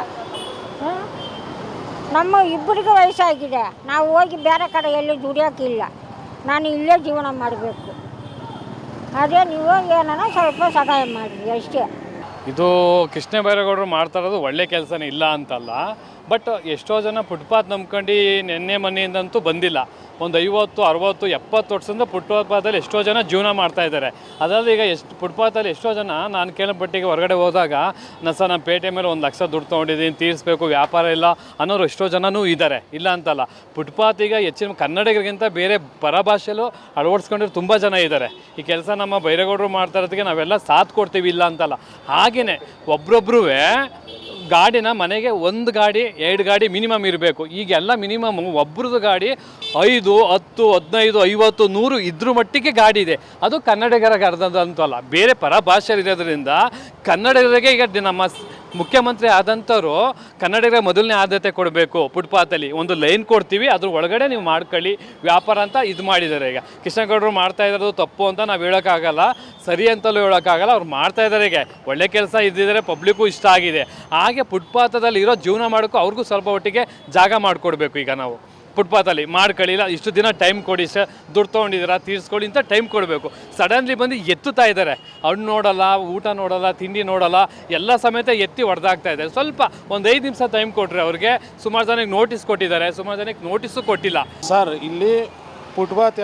ನಮ್ಮ ಇಬ್ಬರಿಗೂ ವಯಸ್ಸಾಗಿದೆ, ನಾವು ಹೋಗಿ ಬೇರೆ ಕಡೆ ಎಲ್ಲಿ ದುಡಿಯೋಕ್ಕಿಲ್ಲ, ನಾನು ಇಲ್ಲೇ ಜೀವನ ಮಾಡಬೇಕು. ಅದೇ ನೀವು ಏನಾರ ಸ್ವಲ್ಪ ಸಹಾಯ ಮಾಡಿರಿ ಅಷ್ಟೇ. ಇದು ಕೃಷ್ಣ ಬೈರೇಗೌಡರು ಮಾಡ್ತಾ ಇರೋದು ಒಳ್ಳೆ ಕೆಲಸನೇ, ಇಲ್ಲ ಅಂತಲ್ಲ. ಬಟ್ ಎಷ್ಟೋ ಜನ ಫುಟ್ಪಾತ್ ನಂಬ್ಕೊಂಡು ನೆನ್ನೆ ಮೊನ್ನೆಯಿಂದಂತೂ ಬಂದಿಲ್ಲ. ಒಂದು 50, 60, 70 ವರ್ಷದಿಂದ ಫುಟ್ಪಾತಲ್ಲಿ ಎಷ್ಟೋ ಜನ ಜೀವನ ಮಾಡ್ತಾಯಿದ್ದಾರೆ. ಅದರಲ್ಲಿ ಈಗ ಫುಟ್ಪಾತಲ್ಲಿ ಎಷ್ಟೋ ಜನ ನಾನು ಕೇಳಪಟ್ಟಿಗೆ ಹೊರಗಡೆ ಹೋದಾಗ ನಮ್ಮ ಪೇಟೆ ಮೇಲೆ 1 ಲಕ್ಷ ದುಡ್ಡು ತೊಗೊಂಡಿದ್ದೀನಿ, ತೀರಿಸ್ಬೇಕು, ವ್ಯಾಪಾರ ಇಲ್ಲ ಅನ್ನೋರು ಎಷ್ಟೋ ಜನನೂ ಇದ್ದಾರೆ, ಇಲ್ಲ ಅಂತಲ್ಲ. ಫುಟ್ಪಾತ್ ಈಗ ಹೆಚ್ಚಿನ ಕನ್ನಡಿಗರಿಗಿಂತ ಬೇರೆ ಪರಭಾಷೆಯಲ್ಲೂ ಅಳವಡಿಸ್ಕೊಂಡಿರೋ ತುಂಬ ಜನ ಇದ್ದಾರೆ. ಈ ಕೆಲಸ ನಮ್ಮ ಬೈರೇಗೌಡರು ಮಾಡ್ತಾ ಇರೋದಕ್ಕೆ ನಾವೆಲ್ಲ ಸಾಥ್ ಕೊಡ್ತೀವಿ, ಇಲ್ಲ ಅಂತಲ್ಲ. ಹಾಗೆಯೇ ಒಬ್ರೊಬ್ರೂ ಗಾಡಿನ ಮನೆಗೆ 1 ಗಾಡಿ 2 ಗಾಡಿ ಮಿನಿಮಮ್ ಇರಬೇಕು. ಈಗೆಲ್ಲ ಮಿನಿಮಮ್ ಒಬ್ರದ್ದು ಗಾಡಿ 5, 10, 15, 50, 100 ಇದ್ರ ಮಟ್ಟಿಗೆ ಗಾಡಿ ಇದೆ. ಅದು ಕನ್ನಡಿಗರಿಗೆ ಅಂತಲ್ಲ, ಬೇರೆ ಪರಭಾಷೆ ಇರೋದ್ರಿಂದ ಕನ್ನಡಿಗರಿಗೆ ಈಗ ನಮ್ಮ ಮುಖ್ಯಮಂತ್ರಿ ಆದಂಥವ್ರು ಕನ್ನಡಿಗರ ಮೊದಲನೇ ಆದ್ಯತೆ ಕೊಡಬೇಕು. ಫುಟ್ಪಾತಲ್ಲಿ ಒಂದು ಲೈನ್ ಕೊಡ್ತೀವಿ, ಅದ್ರ ಒಳಗಡೆ ನೀವು ಮಾಡ್ಕೊಳ್ಳಿ ವ್ಯಾಪಾರ ಅಂತ ಇದು ಮಾಡಿದ್ದಾರೆ. ಈಗ ಕೃಷ್ಣಗೌಡರು ಮಾಡ್ತಾ ಇರೋದು ತಪ್ಪು ಅಂತ ನಾವು ಹೇಳೋಕ್ಕಾಗಲ್ಲ, ಸರಿ ಅಂತಲೂ ಹೇಳೋಕ್ಕಾಗಲ್ಲ. ಅವ್ರು ಮಾಡ್ತಾ ಇದ್ದಾರೆ, ಈಗ ಒಳ್ಳೆ ಕೆಲಸ ಇದ್ದಿದ್ದಾರೆ, ಪಬ್ಲಿಕ್ಕು ಇಷ್ಟ ಆಗಿದೆ. ಹಾಗೆ ಫುಟ್ಪಾತದಲ್ಲಿ ಇರೋ ಜೀವನ ಮಾಡೋಕ್ಕೂ ಅವ್ರಿಗೂ ಸ್ವಲ್ಪ ಒಟ್ಟಿಗೆ ಜಾಗ ಮಾಡಿಕೊಡ್ಬೇಕು. ಈಗ ನಾವು ಫುಟ್ಪಾತಲ್ಲಿ ಮಾಡ್ಕೊಳ್ಳಿಲ್ಲ, ಇಷ್ಟು ದಿನ ಟೈಮ್ ಕೊಡಿ ಸರ್, ದುಡ್ಡು ತೊಗೊಂಡಿದ್ದೀರಾ ತೀರಿಸ್ಕೊಳ್ಳಿ ಅಂತ ಟೈಮ್ ಕೊಡಬೇಕು. ಸಡನ್ಲಿ ಬಂದು ಎತ್ತುತ್ತಾ ಇದ್ದಾರೆ, ಹಣ್ಣು ನೋಡಲ್ಲ, ಊಟ ನೋಡಲ್ಲ, ತಿಂಡಿ ನೋಡಲ್ಲ, ಎಲ್ಲ ಸಮೇತ ಎತ್ತಿ ಹೊಡೆದಾಗ್ತಾ ಇದ್ದಾರೆ. ಸ್ವಲ್ಪ ಒಂದು 5 ನಿಮಿಷ ಟೈಮ್ ಕೊಟ್ಟರೆ ಅವ್ರಿಗೆ. ಸುಮಾರು ಜನಕ್ಕೆ ನೋಟಿಸ್ ಕೊಟ್ಟಿದ್ದಾರೆ, ಸುಮಾರು ಜನಕ್ಕೆ ನೋಟಿಸು ಕೊಟ್ಟಿಲ್ಲ. ಸರ್, ಇಲ್ಲಿ ಫುಟ್ಪಾತ್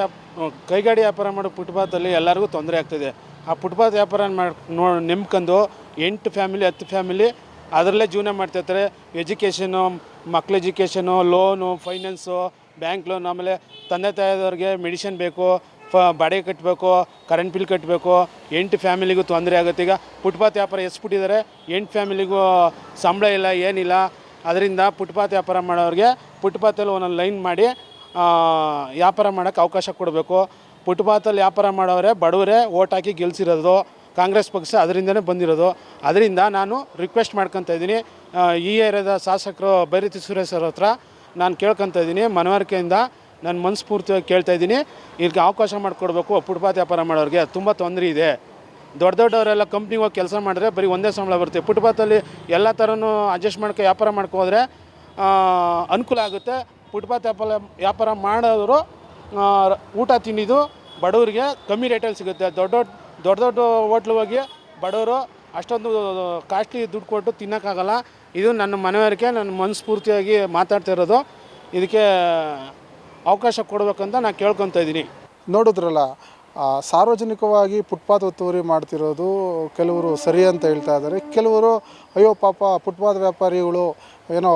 ಕೈಗಾಡಿ ವ್ಯಾಪಾರ ಮಾಡೋ ಫುಟ್ಪಾತಲ್ಲಿ ಎಲ್ಲರಿಗೂ ತೊಂದರೆ ಆಗ್ತಿದೆ. ಆ ಫುಟ್ಪಾತ್ ವ್ಯಾಪಾರ ನೆಮ್ಕೊಂಡು 8 ಫ್ಯಾಮಿಲಿ 10 ಫ್ಯಾಮಿಲಿ ಅದರಲ್ಲೇ ಜೀವನ ಮಾಡ್ತಿರ್ತಾರೆ. ಎಜುಕೇಷನು, ಮಕ್ಳ education, loan, finance, bank loan, ಆಮೇಲೆ ತಂದೆ ತಾಯಿದವ್ರಿಗೆ ಮೆಡಿಷನ್ ಬೇಕು, ಬಾಡಿಗೆ ಕಟ್ಟಬೇಕು, ಕರೆಂಟ್ ಬಿಲ್ ಕಟ್ಟಬೇಕು. 8 ಫ್ಯಾಮಿಲಿಗೂ ತೊಂದರೆ ಆಗುತ್ತೆ. ಈಗ ಫುಟ್ಪಾತ್ ವ್ಯಾಪಾರ ಎಸ್ಬಿಟ್ಟಿದ್ದಾರೆ, 8 ಫ್ಯಾಮಿಲಿಗೂ ಸಂಬಳ ಇಲ್ಲ, ಏನಿಲ್ಲ. ಅದರಿಂದ ಫುಟ್ಪಾತ್ ವ್ಯಾಪಾರ ಮಾಡೋರಿಗೆ ಫುಟ್ಪಾತಲ್ಲಿ ಒಂದೊಂದು ಲೈನ್ ಮಾಡಿ ವ್ಯಾಪಾರ ಮಾಡೋಕ್ಕೆ ಅವಕಾಶ ಕೊಡಬೇಕು. ಫುಟ್ಪಾತಲ್ಲಿ ವ್ಯಾಪಾರ ಮಾಡೋರೆ ಬಡವರೇ ಓಟ್ ಹಾಕಿ ಗೆಲ್ಸಿರೋದು ಕಾಂಗ್ರೆಸ್ ಪಕ್ಷ, ಅದರಿಂದನೇ ಬಂದಿರೋದು. ಅದರಿಂದ ನಾನು ರಿಕ್ವೆಸ್ಟ್ ಮಾಡ್ಕೊತಾ ಇದ್ದೀನಿ, ಈ ಏರಿಯಾದ ಶಾಸಕರು ಬೈರತಿ ಸುರೇಶ್ ಅವ್ರ ಹತ್ರ ನಾನು ಕೇಳ್ಕೊತಾ ಇದ್ದೀನಿ, ಮನವರಿಕೆಯಿಂದ ನಾನು ಮನಸ್ಫೂರ್ತಿಯಾಗಿ ಕೇಳ್ತಾ ಇದ್ದೀನಿ, ಇದಕ್ಕೆ ಅವಕಾಶ ಮಾಡಿಕೊಡ್ಬೇಕು. ಫುಟ್ಪಾತ್ ವ್ಯಾಪಾರ ಮಾಡೋರಿಗೆ ತುಂಬ ತೊಂದರೆ ಇದೆ. ದೊಡ್ಡವರೆಲ್ಲ ಕಂಪ್ನಿಗೆ ಹೋಗಿ ಕೆಲಸ ಮಾಡಿದ್ರೆ ಬರೀ ಒಂದೇ ಸಂಬಳ ಬರುತ್ತೆ. ಫುಟ್ಪಾತಲ್ಲಿ ಎಲ್ಲ ಥರನೂ ಅಡ್ಜಸ್ಟ್ ಮಾಡ್ಕೊ ವ್ಯಾಪಾರ ಮಾಡ್ಕೋದ್ರೆ ಅನುಕೂಲ ಆಗುತ್ತೆ. ಫುಟ್ಪಾತ್ ವ್ಯಾಪಾರ ಮಾಡೋರು ಊಟ ತಿಂಡಿದು ಬಡವರಿಗೆ ಕಮ್ಮಿ ರೇಟಲ್ಲಿ ಸಿಗುತ್ತೆ. ದೊಡ್ಡ ಹೋಟ್ಲು ಹೋಗಿ ಬಡವರು ಅಷ್ಟೊಂದು ಕಾಸ್ಟ್ಲಿ ದುಡ್ಡು ಕೊಟ್ಟು ತಿನ್ನೋಕ್ಕಾಗಲ್ಲ. ಇದು ನನ್ನ ಮನವರಿಕೆ, ನನ್ನ ಮನಸ್ಫೂರ್ತಿಯಾಗಿ ಮಾತಾಡ್ತಾ ಇರೋದು. ಇದಕ್ಕೆ ಅವಕಾಶ ಕೊಡಬೇಕಂತ ನಾನು ಕೇಳ್ಕೊತಾ ಇದ್ದೀನಿ. ನೋಡಿದ್ರಲ್ಲ, ಸಾರ್ವಜನಿಕವಾಗಿ ಫುಟ್ಪಾತ್ ಒತ್ತುವರಿ ಮಾಡ್ತಿರೋದು ಕೆಲವರು ಸರಿ ಅಂತ ಹೇಳ್ತಾ ಇದ್ದಾರೆ. ಕೆಲವರು ಅಯ್ಯೋ ಪಾಪ ಫುಟ್ಪಾತ್ ವ್ಯಾಪಾರಿಗಳು ಏನೋ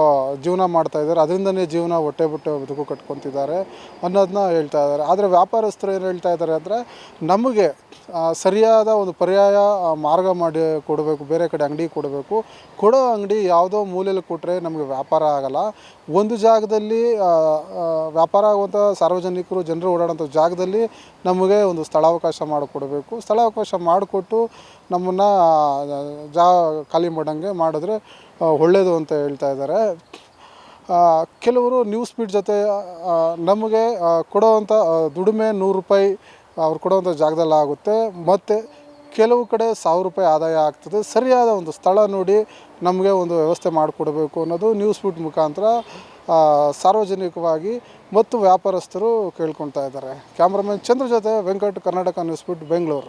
ಜೀವನ ಮಾಡ್ತಾಯಿದ್ದಾರೆ, ಅದರಿಂದನೇ ಜೀವನ ಹೊಟ್ಟೆ ಬದುಕು ಕಟ್ಕೊತಿದ್ದಾರೆ ಅನ್ನೋದನ್ನ ಹೇಳ್ತಾ ಇದ್ದಾರೆ. ಆದರೆ ವ್ಯಾಪಾರಸ್ಥರು ಏನು ಹೇಳ್ತಾ ಇದ್ದಾರೆ ಅಂದರೆ, ನಮಗೆ ಸರಿಯಾದ ಒಂದು ಪರ್ಯಾಯ ಮಾರ್ಗ ಮಾಡಿ ಕೊಡಬೇಕು, ಬೇರೆ ಕಡೆ ಅಂಗಡಿ ಕೊಡಬೇಕು. ಕೊಡೋ ಅಂಗಡಿ ಯಾವುದೋ ಮೂಲೆಯಲ್ಲಿ ಕೊಟ್ಟರೆ ನಮಗೆ ವ್ಯಾಪಾರ ಆಗಲ್ಲ. ಒಂದು ಜಾಗದಲ್ಲಿ ವ್ಯಾಪಾರ ಆಗುವಂಥ ಸಾರ್ವಜನಿಕರು ಜನರು ಓಡಾಡೋಂಥ ಜಾಗದಲ್ಲಿ ನಮಗೆ ಒಂದು ಸ್ಥಳಾವಕಾಶ ಮಾಡಿಕೊಡಬೇಕು. ಸ್ಥಳಾವಕಾಶ ಮಾಡಿಕೊಟ್ಟು ನಮ್ಮನ್ನು ಖಾಲಿ ಮಾಡಂಗೆ ಮಾಡಿದ್ರೆ ಒಳ್ಳೆಯದು ಅಂತ ಹೇಳ್ತಾ ಇದ್ದಾರೆ. ಕೆಲವರು ನ್ಯೂಸ್ ಸ್ಪೀಡ್ ಜೊತೆ ನಮಗೆ ಕೊಡೋವಂಥ ದುಡಿಮೆ 100 ರೂಪಾಯಿ ಅವ್ರು ಕೊಡೋವಂಥ ಜಾಗದಲ್ಲಿ ಆಗುತ್ತೆ, ಮತ್ತು ಕೆಲವು ಕಡೆ 1000 ರೂಪಾಯಿ ಆದಾಯ ಆಗ್ತದೆ. ಸರಿಯಾದ ಒಂದು ಸ್ಥಳ ನೋಡಿ ನಮಗೆ ಒಂದು ವ್ಯವಸ್ಥೆ ಮಾಡಿಕೊಡಬೇಕು ಅನ್ನೋದು ನ್ಯೂಸ್ ಸ್ಪೀಡ್ ಮುಖಾಂತರ ಸಾರ್ವಜನಿಕವಾಗಿ ಮತ್ತು ವ್ಯಾಪಾರಸ್ಥರು ಕೇಳ್ಕೊಳ್ತಾ ಇದ್ದಾರೆ. ಕ್ಯಾಮ್ರಾಮನ್ ಚಂದ್ರ ಜೊತೆ ವೆಂಕಟ್, ಕರ್ನಾಟಕ ನ್ಯೂಸ್ ಸ್ಪೀಡ್, ಬೆಂಗಳೂರು.